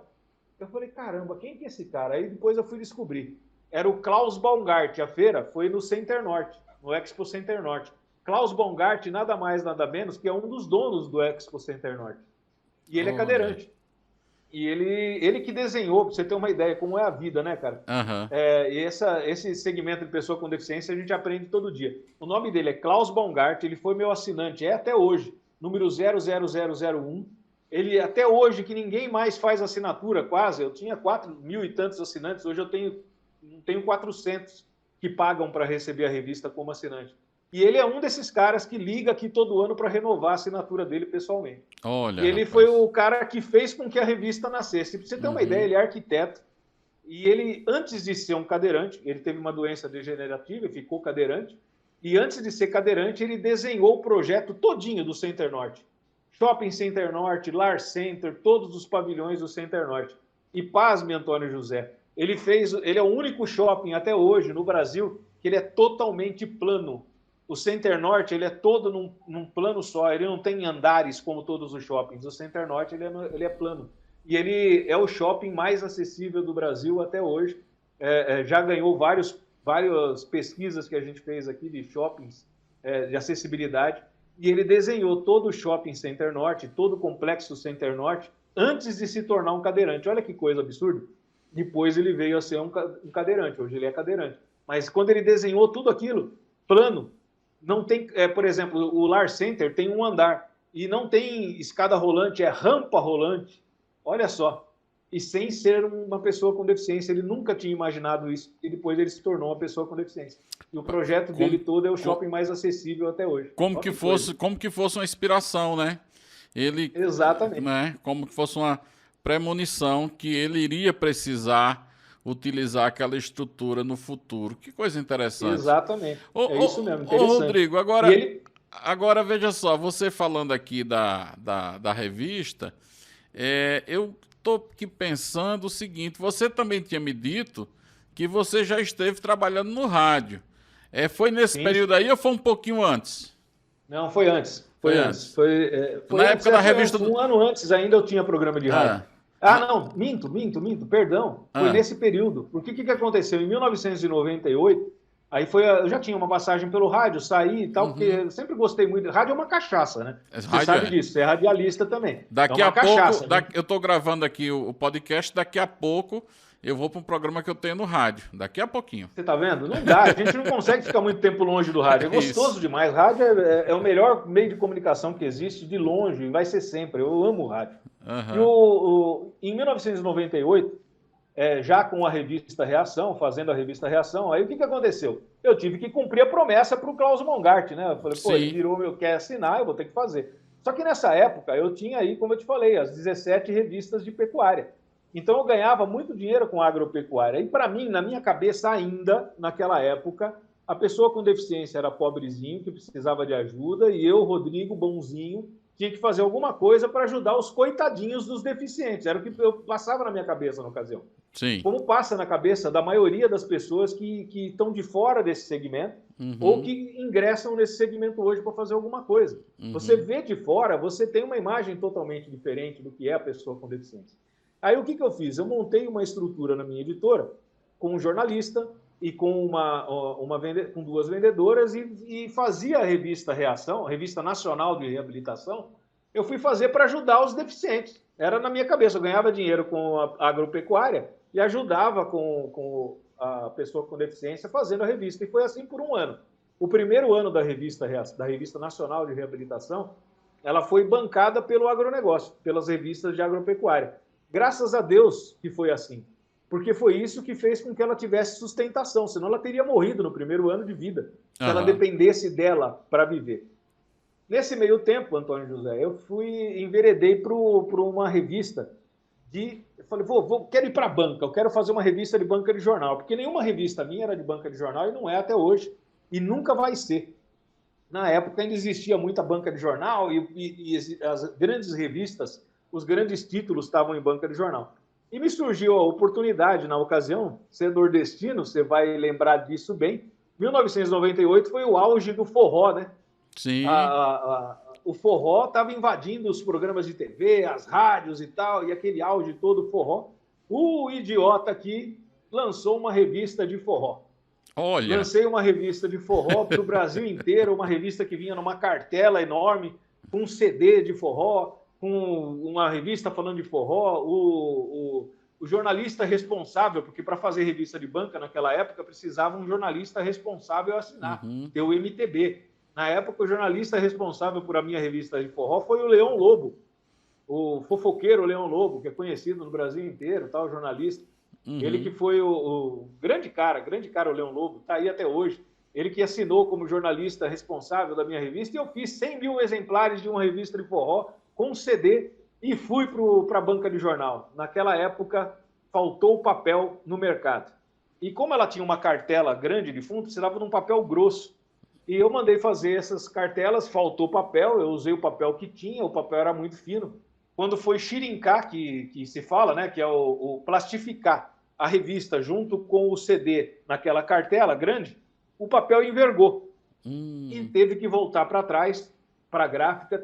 Eu falei, caramba, quem que é esse cara? Aí depois eu fui descobrir. Era o Klaus Baumgart, a feira foi no Center Norte, no Expo Center Norte. Klaus Baumgart, nada mais, nada menos, que é um dos donos do Expo Center Norte. E ele é cadeirante. E ele que desenhou, para você ter uma ideia, como é a vida, né, cara? Uhum. E esse segmento de pessoa com deficiência a gente aprende todo dia. O nome dele é Klaus Baumgart, ele foi meu assinante, até hoje, número 00001. Ele, até hoje, que ninguém mais faz assinatura, quase, eu tinha 4.000 e tantos assinantes, hoje eu tenho 400 que pagam para receber a revista como assinante. E ele é um desses caras que liga aqui todo ano para renovar a assinatura dele pessoalmente. Olha, e ele foi o cara que fez com que a revista nascesse. Para você ter uma ideia, ele é arquiteto. E ele, antes de ser um cadeirante, ele teve uma doença degenerativa e ficou cadeirante. E antes de ser cadeirante, ele desenhou o projeto todinho do Center Norte. Shopping Center Norte, Lar Center, todos os pavilhões do Center Norte. E pasme, Antônio José, ele é o único shopping até hoje no Brasil que ele é totalmente plano. O Center Norte, ele é todo num plano só, ele não tem andares como todos os shoppings. O Center Norte, ele é plano. E ele é o shopping mais acessível do Brasil até hoje. Já ganhou várias pesquisas que a gente fez aqui de shoppings, de acessibilidade. E ele desenhou todo o shopping Center Norte, todo o complexo Center Norte, antes de se tornar um cadeirante. Olha que coisa absurda. Depois ele veio a ser um cadeirante, hoje ele é cadeirante. Mas quando ele desenhou tudo aquilo, plano, não tem, por exemplo, o Lar Center tem um andar, e não tem escada rolante, é rampa rolante. Olha só. E sem ser uma pessoa com deficiência, ele nunca tinha imaginado isso, e depois ele se tornou uma pessoa com deficiência. E o projeto dele todo é o shopping mais acessível até hoje. Como que fosse uma inspiração, né? Exatamente. Né? Como que fosse uma premonição que ele iria precisar utilizar aquela estrutura no futuro. Que coisa interessante. Exatamente. Isso mesmo, interessante. Rodrigo, agora veja só, você falando aqui da revista, eu estou aqui pensando o seguinte, você também tinha me dito que você já esteve trabalhando no rádio. Foi nesse período aí ou foi um pouquinho antes? Não, foi antes. Foi antes. Na época da revista... Um ano antes ainda eu tinha programa de rádio. Não, minto, perdão. Foi nesse período. Porque o que aconteceu? Em 1998, eu já tinha uma passagem pelo rádio, saí e tal, porque eu sempre gostei muito. Rádio é uma cachaça, né? Você sabe disso, você é radialista também. Daqui a pouco, eu estou gravando aqui o podcast, daqui a pouco eu vou para um programa que eu tenho no rádio. Daqui a pouquinho. Você tá vendo? Não dá, a gente não consegue ficar muito tempo longe do rádio. É gostoso demais. Rádio é o melhor meio de comunicação que existe, de longe, e vai ser sempre. Eu amo o rádio. Em 1998, já com a revista Reação, fazendo a revista Reação, aí o que aconteceu? Eu tive que cumprir a promessa para o Klaus Baumgart, né? Eu falei, ele virou, quer assinar, eu vou ter que fazer. Só que nessa época eu tinha aí, como eu te falei, as 17 revistas de pecuária. Então eu ganhava muito dinheiro com agropecuária. E para mim, na minha cabeça ainda, naquela época, a pessoa com deficiência era pobrezinho, que precisava de ajuda, e eu, Rodrigo, bonzinho, tinha que fazer alguma coisa para ajudar os coitadinhos dos deficientes. Era o que eu passava na minha cabeça na ocasião. Sim. Como passa na cabeça da maioria das pessoas que estão de fora desse segmento ou que ingressam nesse segmento hoje para fazer alguma coisa. Você vê de fora, você tem uma imagem totalmente diferente do que é a pessoa com deficiência. Aí o que eu fiz? Eu montei uma estrutura na minha editora com um jornalista e com com duas vendedoras e fazia a revista Reação, a Revista Nacional de Reabilitação, eu fui fazer para ajudar os deficientes. Era na minha cabeça, eu ganhava dinheiro com a agropecuária e ajudava com a pessoa com deficiência fazendo a revista. E foi assim por um ano. O primeiro ano da Revista Nacional de Reabilitação, ela foi bancada pelo agronegócio, pelas revistas de agropecuária. Graças a Deus que foi assim, porque foi isso que fez com que ela tivesse sustentação, senão ela teria morrido no primeiro ano de vida, se ela dependesse dela para viver. Nesse meio tempo, Antônio José, eu enveredei para uma revista eu falei, quero ir para a banca, eu quero fazer uma revista de banca de jornal, porque nenhuma revista minha era de banca de jornal e não é até hoje, e nunca vai ser. Na época ainda existia muita banca de jornal e as grandes revistas, os grandes títulos estavam em banca de jornal. E me surgiu a oportunidade, na ocasião, ser nordestino, você vai lembrar disso bem, 1998 foi o auge do forró, né? Sim. O forró estava invadindo os programas de TV, as rádios e tal, e aquele auge todo do forró. O idiota aqui lançou uma revista de forró. Olha. Lancei uma revista de forró para o Brasil inteiro, uma revista que vinha numa cartela enorme, com um CD de forró, com uma revista falando de forró. O jornalista responsável, porque para fazer revista de banca naquela época precisava um jornalista responsável assinar, ter o MTB. Na época, o jornalista responsável por a minha revista de forró foi o Leão Lobo, o fofoqueiro Leão Lobo, que é conhecido no Brasil inteiro, tal, jornalista. Ele que foi o grande cara o Leão Lobo, está aí até hoje. Ele que assinou como jornalista responsável da minha revista, e eu fiz 100 mil exemplares de uma revista de forró com CD e fui para a banca de jornal. Naquela época, faltou papel no mercado. E como ela tinha uma cartela grande de fundo, precisava de um papel grosso. E eu mandei fazer essas cartelas, faltou papel, eu usei o papel que tinha, o papel era muito fino. Quando foi xirincar, que se fala, né, que é o plastificar a revista junto com o CD naquela cartela grande, o papel envergou. E teve que voltar para trás, para a gráfica,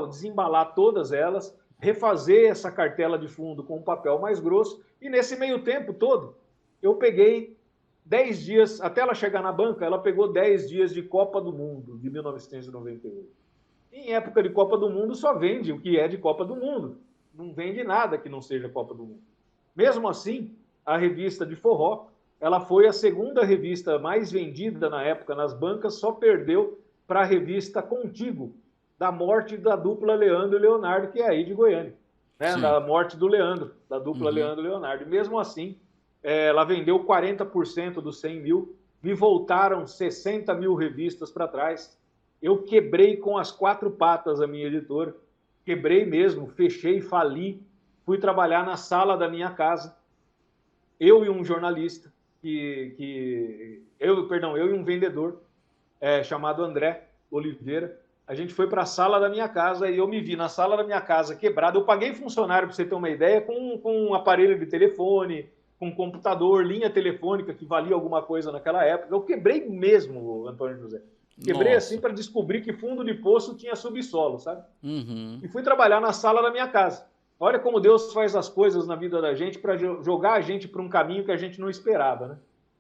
desembalar todas elas, refazer essa cartela de fundo com um papel mais grosso. E nesse meio tempo todo, eu peguei 10 dias, até ela chegar na banca, ela pegou 10 dias de Copa do Mundo, de 1998. Em época de Copa do Mundo, só vende o que é de Copa do Mundo. Não vende nada que não seja Copa do Mundo. Mesmo assim, a revista de forró, ela foi a segunda revista mais vendida na época nas bancas, só perdeu para a revista Contigo, da morte da dupla Leandro e Leonardo, que é aí de Goiânia. Né? Da morte do Leandro, da dupla Leandro e Leonardo. E mesmo assim, ela vendeu 40% dos 100 mil, me voltaram 60 mil revistas para trás. Eu quebrei com as 4 patas a minha editora, quebrei mesmo, fechei, fali, fui trabalhar na sala da minha casa, eu e um jornalista, eu e um vendedor chamado André Oliveira. A gente foi para a sala da minha casa e eu me vi na sala da minha casa quebrado. Eu paguei funcionário, para você ter uma ideia, com um aparelho de telefone, com computador, linha telefônica, que valia alguma coisa naquela época. Eu quebrei mesmo, Antônio José. Quebrei assim para descobrir que fundo de poço tinha subsolo, sabe? E fui trabalhar na sala da minha casa. Olha como Deus faz as coisas na vida da gente para jogar a gente para um caminho que a gente não esperava, né?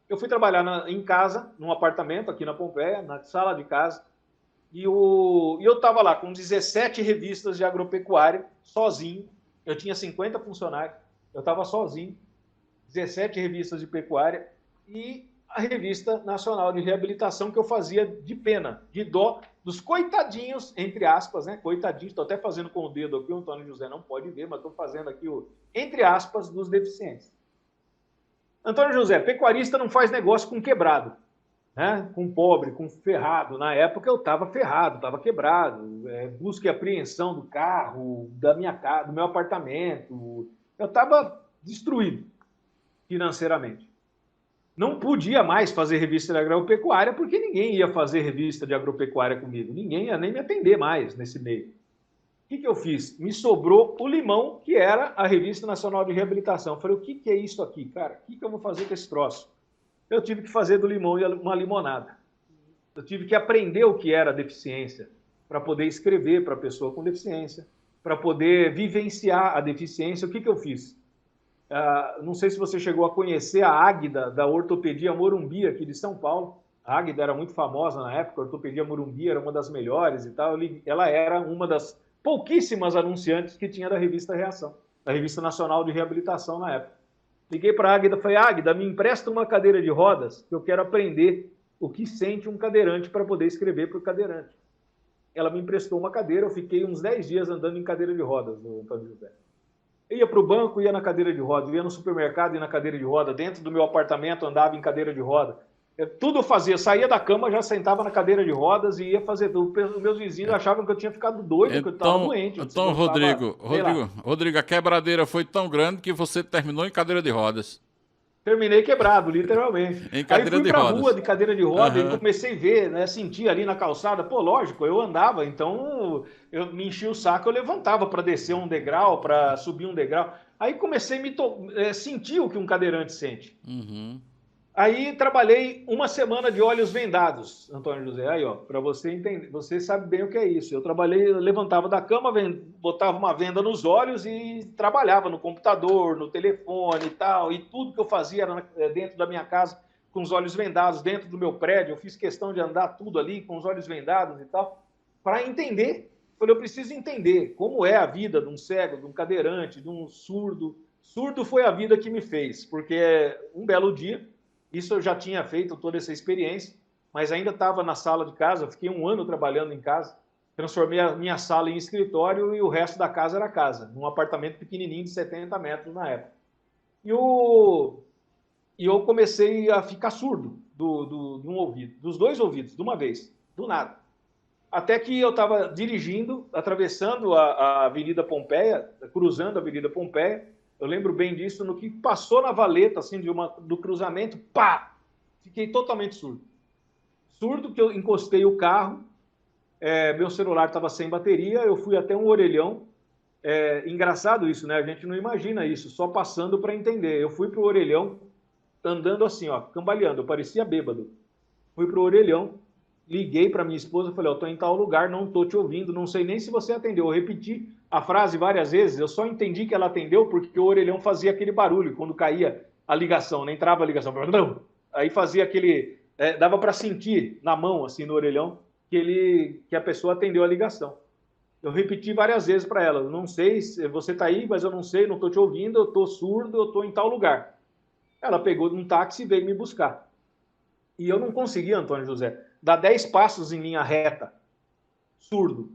Eu fui trabalhar em casa, num apartamento aqui na Pompeia, na sala de casa, e eu estava lá com 17 revistas de agropecuária, sozinho. Eu tinha 50 funcionários, eu estava sozinho, 17 revistas de pecuária e a Revista Nacional de Reabilitação, que eu fazia de pena, de dó, dos coitadinhos, entre aspas, né? Coitadinhos, estou até fazendo com o dedo aqui, o Antônio José não pode ver, mas estou fazendo aqui entre aspas, dos deficientes. Antônio José, pecuarista não faz negócio com quebrado. né? Com pobre, com ferrado. Na época eu estava ferrado, estava quebrado. Busca e apreensão do carro, da minha casa, do meu apartamento. Eu estava destruído financeiramente. Não podia mais fazer revista de agropecuária porque ninguém ia fazer revista de agropecuária comigo. Ninguém ia nem me atender mais nesse meio. O que eu fiz? Me sobrou o Limão, que era a Revista Nacional de Reabilitação. Eu falei, o que é isso aqui, cara? O que eu vou fazer com esse troço? Eu tive que fazer do limão uma limonada. Eu tive que aprender o que era deficiência para poder escrever para a pessoa com deficiência, para poder vivenciar a deficiência. O que eu fiz? Não sei se você chegou a conhecer a Águida da Ortopedia Morumbi aqui de São Paulo. A Águida era muito famosa na época, a Ortopedia Morumbi era uma das melhores e tal. Ela era uma das pouquíssimas anunciantes que tinha da revista Reação, da Revista Nacional de Reabilitação na época. Liguei para a Águida e falei, Águida, me empresta uma cadeira de rodas, que eu quero aprender o que sente um cadeirante para poder escrever para o cadeirante. Ela me emprestou uma cadeira, eu fiquei uns 10 dias andando em cadeira de rodas, no Antônio José. Eu ia para o banco, ia na cadeira de roda, ia no supermercado, ia na cadeira de roda, dentro do meu apartamento andava em cadeira de roda. Tudo eu fazia, saía da cama, já sentava na cadeira de rodas e ia fazer tudo. Os meus vizinhos achavam que eu tinha ficado doido, que eu estava doente. Então, Rodrigo, a quebradeira foi tão grande que você terminou em cadeira de rodas. Terminei quebrado, literalmente. Em cadeira Aí fui de pra rodas. rua de cadeira de roda e comecei a ver, né, sentir ali na calçada. Pô, lógico, eu andava, então eu me enchia o saco, eu levantava para descer um degrau, para subir um degrau. Aí comecei a sentir o que um cadeirante sente. Uhum. Aí trabalhei uma semana de olhos vendados, Antônio José. Aí, ó, para você entender, você sabe bem o que é isso. Eu levantava da cama, botava uma venda nos olhos e trabalhava no computador, no telefone e tal. E tudo que eu fazia era dentro da minha casa, com os olhos vendados, dentro do meu prédio. Eu fiz questão de andar tudo ali com os olhos vendados e tal, para entender. Eu falei, eu preciso entender como é a vida de um cego, de um cadeirante, de um surdo. Surdo foi a vida que me fez, porque um belo dia, isso eu já tinha feito toda essa experiência, mas ainda estava na sala de casa, fiquei um ano trabalhando em casa, transformei a minha sala em escritório e o resto da casa era casa, num apartamento pequenininho de 70 metros na época. E eu comecei a ficar surdo de um ouvido, dos dois ouvidos, de uma vez, do nada. Até que eu estava dirigindo, atravessando a Avenida Pompeia, cruzando a Avenida Pompeia. Eu lembro bem disso, no que passou na valeta, assim, do cruzamento, pá! Fiquei totalmente surdo. Surdo que eu encostei o carro, meu celular estava sem bateria, eu fui até um orelhão. Engraçado isso, né? A gente não imagina isso, só passando para entender. Eu fui para o orelhão, andando assim, ó, cambaleando, eu parecia bêbado. Fui para o orelhão, liguei para minha esposa, falei, estou em tal lugar, não estou te ouvindo, não sei nem se você atendeu. Eu repeti a frase várias vezes, eu só entendi que ela atendeu porque o orelhão fazia aquele barulho quando caía a ligação, né? Entrava a ligação. Aí fazia aquele... dava para sentir na mão, assim, no orelhão, que a pessoa atendeu a ligação. Eu repeti várias vezes para ela, não sei se você está aí, mas eu não sei, não estou te ouvindo, eu estou surdo, eu estou em tal lugar. Ela pegou um táxi e veio me buscar. E eu não conseguia, Antônio José, dar 10 passos em linha reta, surdo.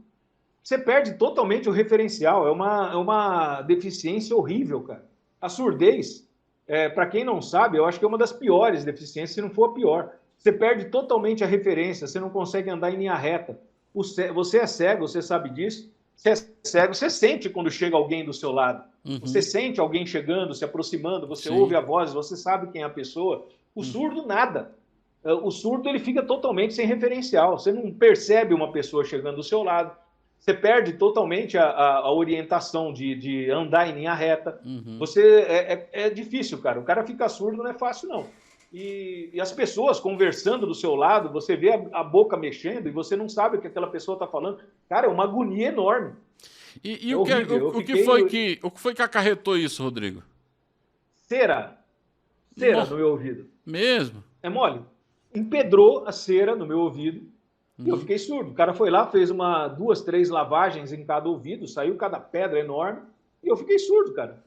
Você perde totalmente o referencial, é uma deficiência horrível, cara. A surdez, para quem não sabe, eu acho que é uma das piores deficiências, se não for a pior. Você perde totalmente a referência, você não consegue andar em linha reta. Você é cego, você sabe disso. Você é cego, você sente quando chega alguém do seu lado. Uhum. Você sente alguém chegando, se aproximando, você ouve a voz, você sabe quem é a pessoa. O surdo, nada. O surdo, ele fica totalmente sem referencial. Você não percebe uma pessoa chegando do seu lado. Você perde totalmente a orientação de andar em linha reta. Uhum. É difícil, cara. O cara fica surdo não é fácil, não. E as pessoas conversando do seu lado, você vê a boca mexendo e você não sabe o que aquela pessoa está falando. Cara, é uma agonia enorme. E o que foi que acarretou isso, Rodrigo? Cera no meu ouvido. Mesmo? É mole. Empedrou a cera no meu ouvido. E eu fiquei surdo. O cara foi lá, fez 2, 3 lavagens em cada ouvido, saiu cada pedra enorme, e eu fiquei surdo, cara.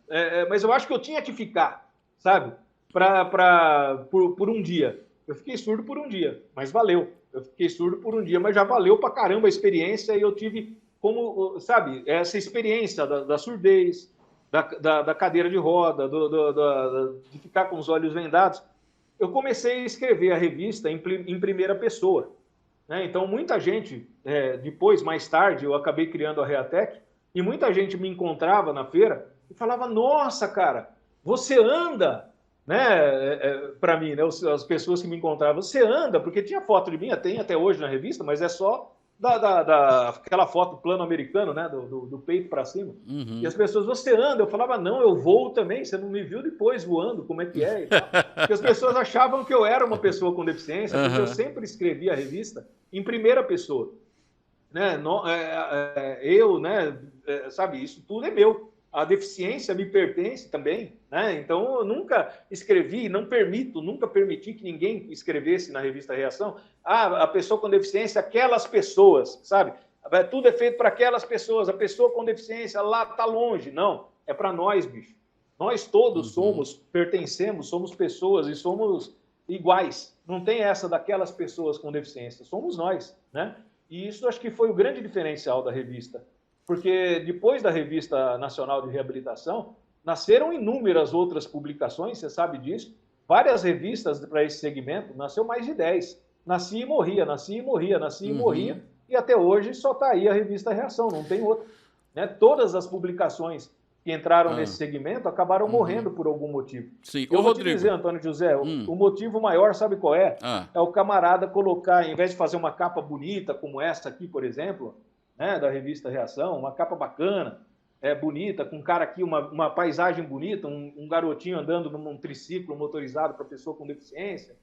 Mas eu acho que eu tinha que ficar, sabe? Por um dia. Eu fiquei surdo por um dia, mas valeu. Eu fiquei surdo por um dia, mas já valeu pra caramba a experiência, e eu tive como, sabe, essa experiência da surdez, da cadeira de roda, de ficar com os olhos vendados. eu comecei a escrever a revista em primeira pessoa, né? Então, muita gente, depois, mais tarde, eu acabei criando a Reatec, e muita gente me encontrava na feira e falava, nossa, cara, você anda, né? Para mim, né? As pessoas que me encontravam, você anda, porque tinha foto de mim, tem até hoje na revista, mas é só aquela foto plano americano, né? Do peito para cima. Uhum. E as pessoas, você anda? Eu falava, não, eu voo também, você não me viu depois voando, como é que é? E tal. Porque as pessoas achavam que eu era uma pessoa com deficiência, porque eu sempre escrevia a revista em primeira pessoa. Né? Eu, né? Sabe, isso tudo é meu. A deficiência me pertence também, né? Então eu nunca escrevi, nunca permiti que ninguém escrevesse na revista Reação, a pessoa com deficiência, aquelas pessoas, sabe? Tudo é feito para aquelas pessoas, a pessoa com deficiência lá está longe. Não, é para nós, bicho. Nós todos pertencemos, somos pessoas e somos iguais. Não tem essa daquelas pessoas com deficiência, somos nós, né? E isso acho que foi o grande diferencial da revista. Porque depois da Revista Nacional de Reabilitação, nasceram inúmeras outras publicações, você sabe disso, várias revistas para esse segmento, nasceu mais de 10. Nascia e morria, nascia e morria, nascia e morria, e até hoje só está aí a Revista Reação, não tem outra. Né? Todas as publicações que entraram nesse segmento acabaram morrendo por algum motivo. Sim. Eu vou te dizer, Antônio José, o motivo maior, sabe qual é? É o camarada colocar, em vez de fazer uma capa bonita como essa aqui, por exemplo, né, da revista Reação, uma capa bacana, bonita, com um cara aqui, uma paisagem bonita, um garotinho andando num triciclo motorizado para pessoa com deficiência.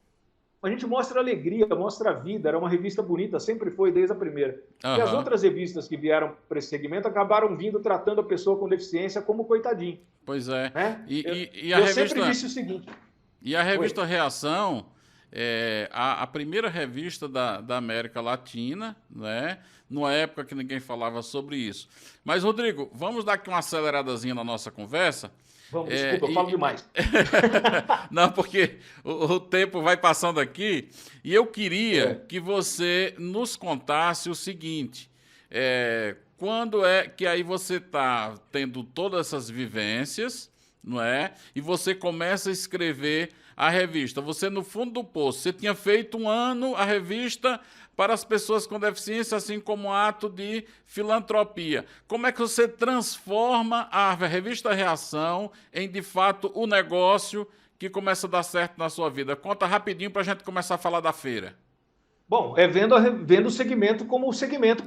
A gente mostra alegria, mostra a vida, era uma revista bonita, sempre foi desde a primeira. E as outras revistas que vieram para esse segmento acabaram vindo tratando a pessoa com deficiência como coitadinho. Pois é. Né? Eu sempre disse o seguinte... E a revista Reação... a primeira revista da América Latina, né? Numa época que ninguém falava sobre isso. Mas, Rodrigo, vamos dar aqui uma aceleradazinha na nossa conversa? Vamos, desculpa, eu falo demais. Não, porque o tempo vai passando aqui e eu queria que você nos contasse o seguinte, quando é que aí você está tendo todas essas vivências, não é? E você começa a escrever a revista. Você, no fundo do poço, você tinha feito um ano a revista para as pessoas com deficiência, assim como um ato de filantropia. Como é que você transforma a revista Reação em, de fato, o negócio que começa a dar certo na sua vida? Conta rapidinho para a gente começar a falar da feira. Bom, vendo o segmento como o segmento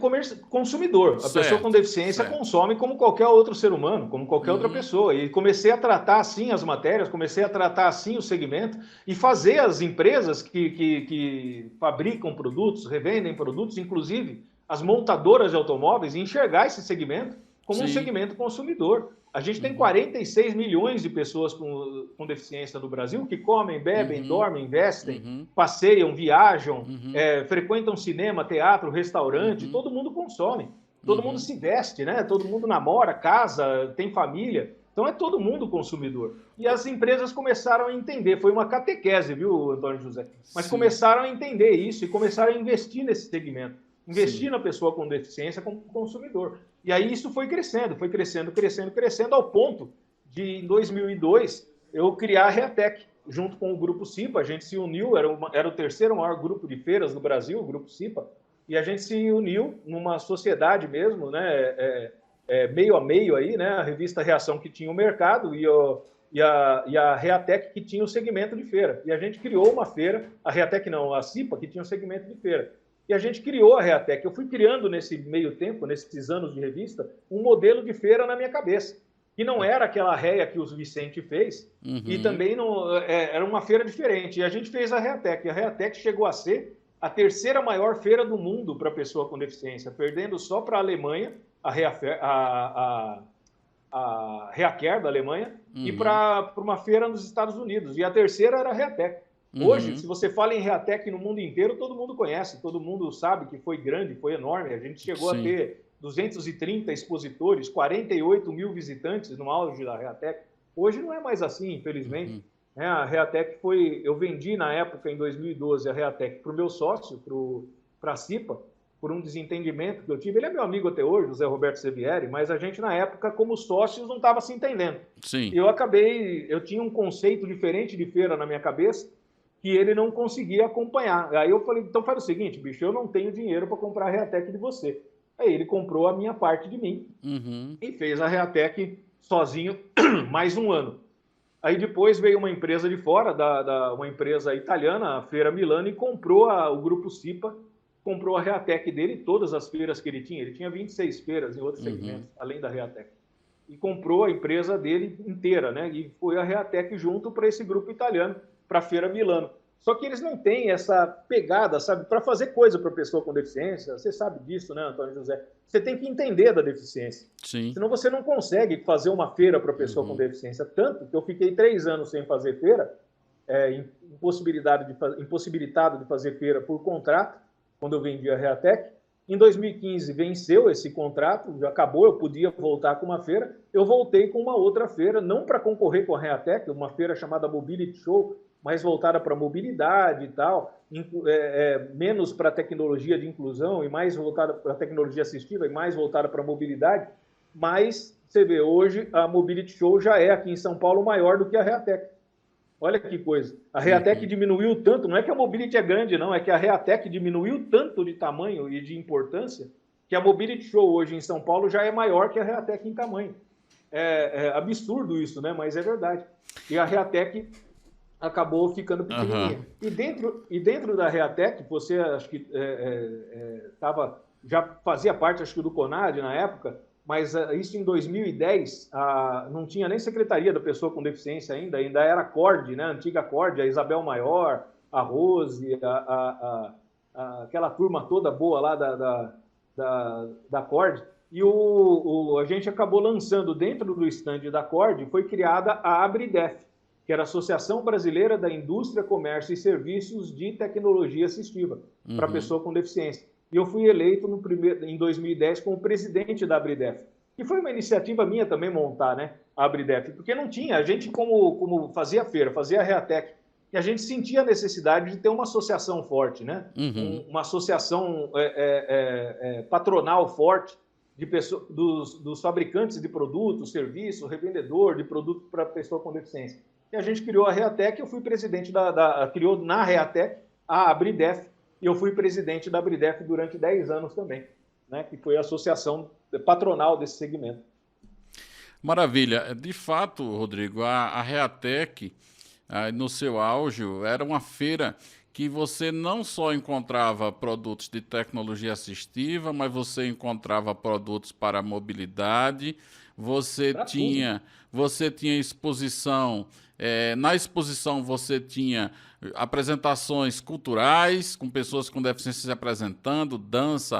consumidor. A pessoa com deficiência consome como qualquer outro ser humano, como qualquer outra pessoa. E comecei a tratar assim as matérias, comecei a tratar assim o segmento e fazer as empresas que fabricam produtos, revendem produtos, inclusive as montadoras de automóveis, enxergar esse segmento como um segmento consumidor. A gente tem 46 milhões de pessoas com deficiência no Brasil que comem, bebem, dormem, investem, passeiam, viajam, frequentam cinema, teatro, restaurante, todo mundo consome, todo mundo se veste, né? Todo mundo namora, casa, tem família. Então é todo mundo consumidor. E as empresas começaram a entender, foi uma catequese, viu, Antônio José? Mas começaram a entender isso e começaram a investir nesse segmento. Investir na pessoa com deficiência como consumidor. E aí isso foi crescendo, ao ponto de, em 2002, eu criar a Reatec, junto com o Grupo CIPA. A gente se uniu, era o terceiro maior grupo de feiras do Brasil, o Grupo CIPA, e a gente se uniu numa sociedade mesmo, né, meio a meio aí, né, a revista Reação que tinha o mercado e a Reatec que tinha o segmento de feira. E a gente criou uma feira, a Reatec não, a CIPA que tinha o segmento de feira. E a gente criou a Reatec. Eu fui criando nesse meio tempo, nesses anos de revista, um modelo de feira na minha cabeça, que não era aquela Rea que o Vicente fez, e também não, era uma feira diferente. E a gente fez a Reatec. A Reatec chegou a ser a terceira maior feira do mundo para pessoa com deficiência, perdendo só para a Alemanha, a Reacare da Alemanha, e para uma feira nos Estados Unidos. E a terceira era a Reatec. Hoje, se você fala em Reatec no mundo inteiro, todo mundo conhece, todo mundo sabe que foi grande, foi enorme. A gente chegou a ter 230 expositores, 48 mil visitantes no auge da Reatec. Hoje não é mais assim, infelizmente. A Reatec eu vendi na época, em 2012, a Reatec para o meu sócio, para a CIPA, por um desentendimento que eu tive. Ele é meu amigo até hoje, José Roberto Sevieri, mas a gente, na época, como sócios, não estava se entendendo. Sim. Eu tinha um conceito diferente de feira na minha cabeça, que ele não conseguia acompanhar. Aí eu falei, então faz o seguinte, bicho, eu não tenho dinheiro para comprar a Reatec de você. Aí ele comprou a minha parte de mim e fez a Reatec sozinho mais um ano. Aí depois veio uma empresa de fora, uma empresa italiana, a Feira Milano, e comprou o grupo Cipa, comprou a Reatec dele, todas as feiras que ele tinha. Ele tinha 26 feiras em outros segmentos, além da Reatec. E comprou a empresa dele inteira, né? E foi a Reatec junto para esse grupo italiano, para a Feira Milano. Só que eles não têm essa pegada, sabe, para fazer coisa para a pessoa com deficiência. Você sabe disso, né, Antônio José? Você tem que entender da deficiência. Sim. Senão você não consegue fazer uma feira para a pessoa com deficiência. Tanto que eu fiquei 3 anos sem fazer feira, impossibilitado de fazer feira por contrato, quando eu vendi a Reatec. Em 2015 venceu esse contrato, já acabou, eu podia voltar com uma feira. Eu voltei com uma outra feira, não para concorrer com a Reatec, uma feira chamada Mobility Show, mais voltada para mobilidade e tal, menos para tecnologia de inclusão e mais voltada para tecnologia assistiva e mais voltada para mobilidade. Mas você vê, hoje a Mobility Show já é aqui em São Paulo maior do que a Reatec. Olha que coisa. A Reatec diminuiu tanto, não é que a Mobility é grande, não, é que a Reatec diminuiu tanto de tamanho e de importância que a Mobility Show hoje em São Paulo já é maior que a Reatec em tamanho. É absurdo isso, né? Mas é verdade. E a Reatec acabou ficando pequenininha. E dentro da Reatec, você acho que já fazia parte, acho que do CONAD na época, mas isso em 2010, não tinha nem Secretaria da Pessoa com Deficiência ainda era a CORD, né? A antiga CORD, a Isabel Maior, a Rose, aquela turma toda boa lá da CORD. E a gente acabou lançando dentro do stand da CORD, foi criada a ABRIDEF, que era a Associação Brasileira da Indústria, Comércio e Serviços de Tecnologia Assistiva para pessoa com deficiência. E eu fui eleito em 2010 como presidente da ABRIDEF, que foi uma iniciativa minha também montar, né, a ABRIDEF, porque não tinha, a gente como fazia feira, fazia a Reatec, e a gente sentia a necessidade de ter uma associação forte, né, uma associação patronal forte de dos fabricantes de produtos, serviços, revendedor de produtos para pessoa com deficiência. E a gente criou a Reatec, eu fui presidente criou na Reatec a ABRIDEF, e eu fui presidente da ABRIDEF durante 10 anos também, né, que foi a associação patronal desse segmento. Maravilha. De fato, Rodrigo, a Reatec, no seu auge, era uma feira que você não só encontrava produtos de tecnologia assistiva, mas você encontrava produtos para mobilidade, você tinha exposição, na exposição você tinha apresentações culturais, com pessoas com deficiência se apresentando, dança,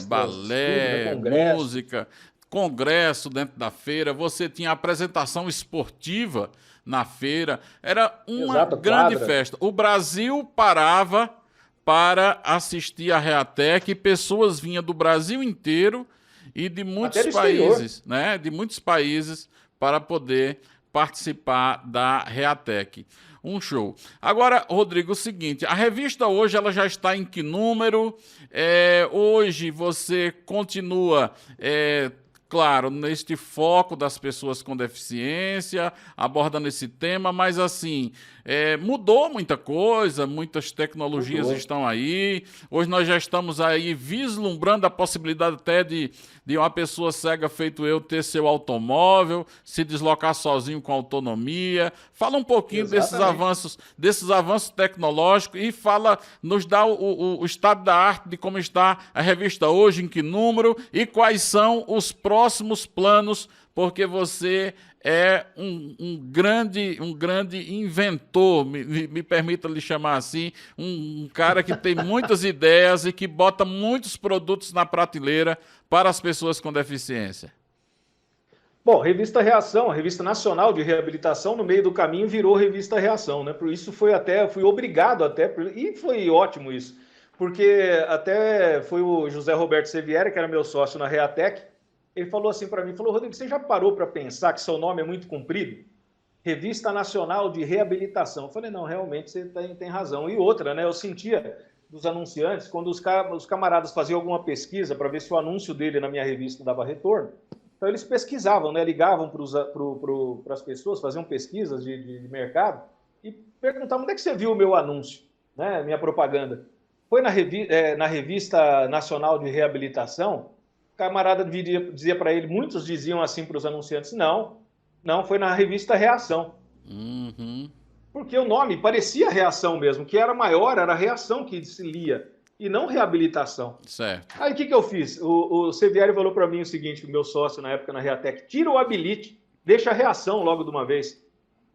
balé, música, congresso dentro da feira, você tinha apresentação esportiva na feira, era uma grande festa. O Brasil parava para assistir a Reatec e pessoas vinham do Brasil inteiro e de muitos países, né, de muitos países para poder participar da Reatec. Um show. Agora, Rodrigo, o seguinte, a revista hoje ela já está em que número? Hoje você continua, claro, neste foco das pessoas com deficiência, abordando esse tema, mas assim, mudou muita coisa, muitas tecnologias estão aí. Hoje nós já estamos aí vislumbrando a possibilidade até de uma pessoa cega feito eu ter seu automóvel, se deslocar sozinho com autonomia. Fala um pouquinho desses avanços tecnológicos e nos dá o estado da arte de como está a revista hoje, em que número e quais são os próximos planos, porque você é um grande inventor, me permita lhe chamar assim, um cara que tem muitas ideias e que bota muitos produtos na prateleira para as pessoas com deficiência. Bom, Revista Reação, a Revista Nacional de Reabilitação, no meio do caminho virou Revista Reação, né? Por isso fui obrigado e foi ótimo isso, porque até foi o José Roberto Sevieri, que era meu sócio na Reatec, ele falou assim para mim, Rodrigo, você já parou para pensar que seu nome é muito comprido? Revista Nacional de Reabilitação. Eu falei, não, realmente você tem razão. E outra, né, eu sentia dos anunciantes, quando os camaradas faziam alguma pesquisa para ver se o anúncio dele na minha revista dava retorno, então eles pesquisavam, né, ligavam para as pessoas, faziam pesquisas de mercado, e perguntavam, onde é que você viu o meu anúncio, né? Minha propaganda. Foi na Revista Nacional de Reabilitação. O camarada dizia para ele, muitos diziam assim para os anunciantes, não, foi na Revista Reação. Uhum. Porque o nome parecia Reação mesmo, que era maior, era Reação que se lia, e não Reabilitação. Certo. Aí o que eu fiz? O Sevieri falou para mim o seguinte, o meu sócio na época na Reatec, tira o habilite, deixa a Reação logo de uma vez.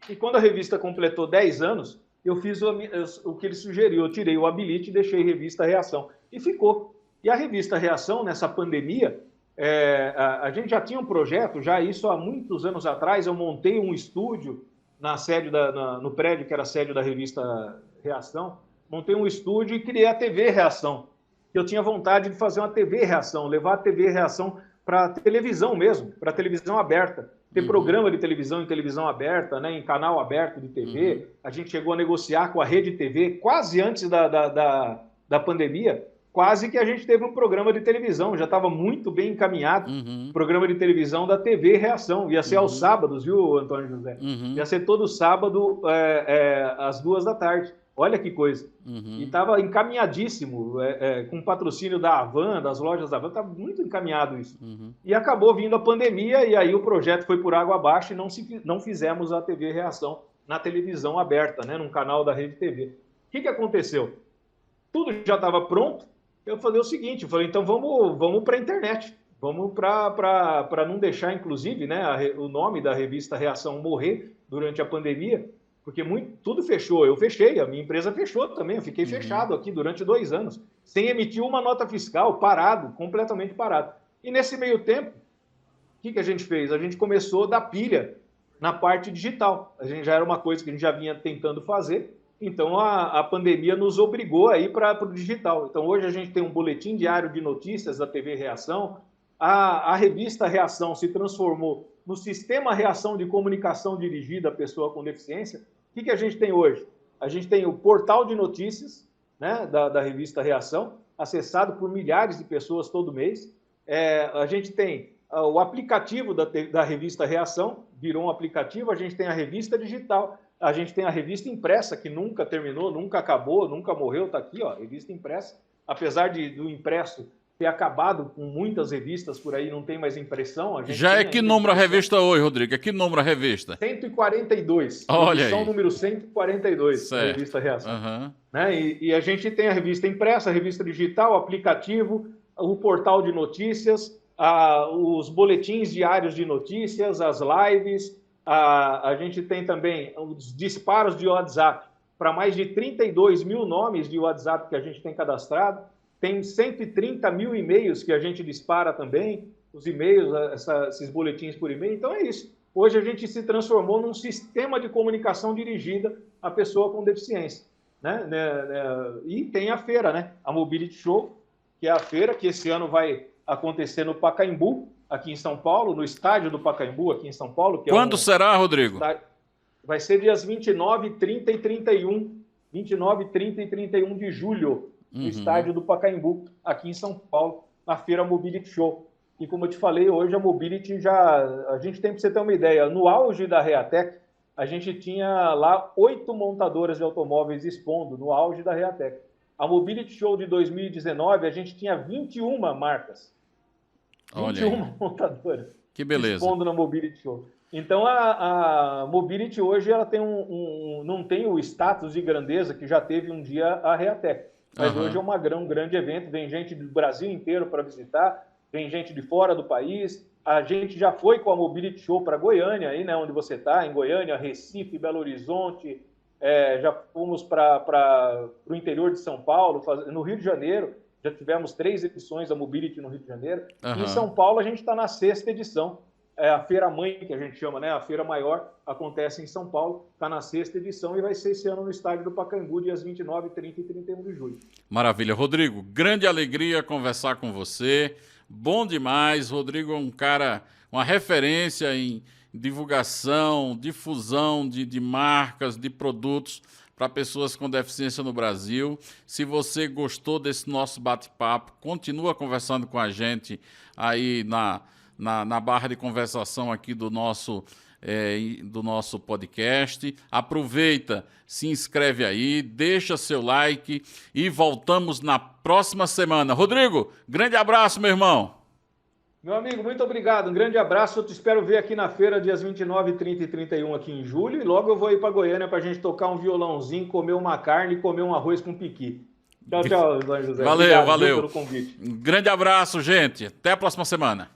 E quando a revista completou 10 anos, eu fiz o que ele sugeriu, eu tirei o habilite e deixei Revista Reação. E ficou. E a Revista Reação, nessa pandemia, a gente já tinha um projeto, já isso há muitos anos atrás, eu montei um estúdio na sede no prédio que era a sede da Revista Reação, montei um estúdio e criei a TV Reação. Eu tinha vontade de fazer uma TV Reação, levar a TV Reação para televisão mesmo, para televisão aberta. Ter programa de televisão em televisão aberta, né, em canal aberto de TV. A gente chegou a negociar com a Rede TV quase antes da pandemia, quase que a gente teve um programa de televisão, já estava muito bem encaminhado, programa de televisão da TV Reação. Ia ser aos sábados, viu, Antônio José? Ia ser todo sábado, às 14h. Olha que coisa. E estava encaminhadíssimo, com patrocínio da Avan, das lojas da Avan, estava muito encaminhado isso. E acabou vindo a pandemia, e aí o projeto foi por água abaixo e não fizemos a TV Reação na televisão aberta, né, num canal da Rede TV. O que aconteceu? Tudo já estava pronto, eu falei o seguinte, então vamos para a internet, vamos para não deixar, inclusive, né, o nome da revista Reação morrer durante a pandemia, porque tudo fechou, eu fechei, a minha empresa fechou também, eu fiquei fechado aqui durante 2 anos, sem emitir uma nota fiscal, parado, completamente parado. E nesse meio tempo, o que a gente fez? A gente começou a dar pilha na parte digital, a gente já era uma coisa que a gente já vinha tentando fazer, então a pandemia nos obrigou a ir para o digital. Então hoje a gente tem um boletim diário de notícias da TV Reação, a revista Reação se transformou no sistema Reação de comunicação dirigida à pessoa com deficiência. O que a gente tem hoje? A gente tem o portal de notícias, né, da revista Reação, acessado por milhares de pessoas todo mês. A gente tem o aplicativo da revista Reação, virou um aplicativo. A gente tem a revista digital, a gente tem a revista impressa, que nunca terminou, nunca acabou, nunca morreu, está aqui, ó, revista impressa. Apesar do impresso ter acabado com muitas revistas por aí, não tem mais impressão. Já é que número a revista hoje, Rodrigo? É que número a revista? 142. Olha edição aí. número 142, da revista Reação. Né? E a gente tem a revista impressa, a revista digital, o aplicativo, o portal de notícias, os boletins diários de notícias, as lives. A gente tem também os disparos de WhatsApp para mais de 32 mil nomes de WhatsApp que a gente tem cadastrado. Tem 130 mil e-mails que a gente dispara também, os e-mails, esses boletins por e-mail. Então é isso. Hoje a gente se transformou num sistema de comunicação dirigida à pessoa com deficiência. Né? E tem a feira, né? A Mobility Show, que é a feira que esse ano vai acontecer no Pacaembu, aqui em São Paulo, no estádio do Pacaembu, aqui em São Paulo. Quando será, Rodrigo? Vai ser dias 29, 30 e 31. 29, 30 e 31 de julho. No estádio do Pacaembu, aqui em São Paulo, na feira Mobility Show. E como eu te falei, hoje a Mobility a gente tem, para você ter uma ideia, no auge da Reatec, a gente tinha lá 8 montadoras de automóveis expondo, no auge da Reatec. A Mobility Show de 2019, a gente tinha 21 marcas. 21 montadoras. Que beleza. Expondo na Mobility Show. Então a Mobility hoje ela tem não tem o status de grandeza que já teve um dia a Reatec. Mas hoje é um grande evento, vem gente do Brasil inteiro para visitar, vem gente de fora do país. A gente já foi com a Mobility Show para Goiânia, aí, né, onde você está, em Goiânia, Recife, Belo Horizonte, já fomos para o interior de São Paulo, no Rio de Janeiro, já tivemos 3 edições da Mobility no Rio de Janeiro. E em São Paulo a gente está na 6ª edição. A Feira Mãe, que a gente chama, né? A Feira Maior, acontece em São Paulo, está na 6ª edição e vai ser esse ano no estádio do Pacaembu, dias 29, 30 e 31 de julho. Maravilha. Rodrigo, grande alegria conversar com você. Bom demais. Rodrigo é um cara, uma referência em divulgação, difusão de marcas, de produtos para pessoas com deficiência no Brasil. Se você gostou desse nosso bate-papo, continua conversando com a gente aí na barra de conversação aqui do nosso do nosso podcast. Aproveita, se inscreve aí, deixa seu like e voltamos na próxima semana. Rodrigo, grande abraço, meu irmão. Meu amigo, muito obrigado. Um grande abraço. Eu te espero ver aqui na feira, dias 29, 30 e 31 aqui em julho. E logo eu vou ir para Goiânia para a gente tocar um violãozinho, comer uma carne e comer um arroz com piqui. Tchau, tchau, Dona José. Valeu, Obrigado, valeu. pelo convite. Um grande abraço, gente. Até a próxima semana.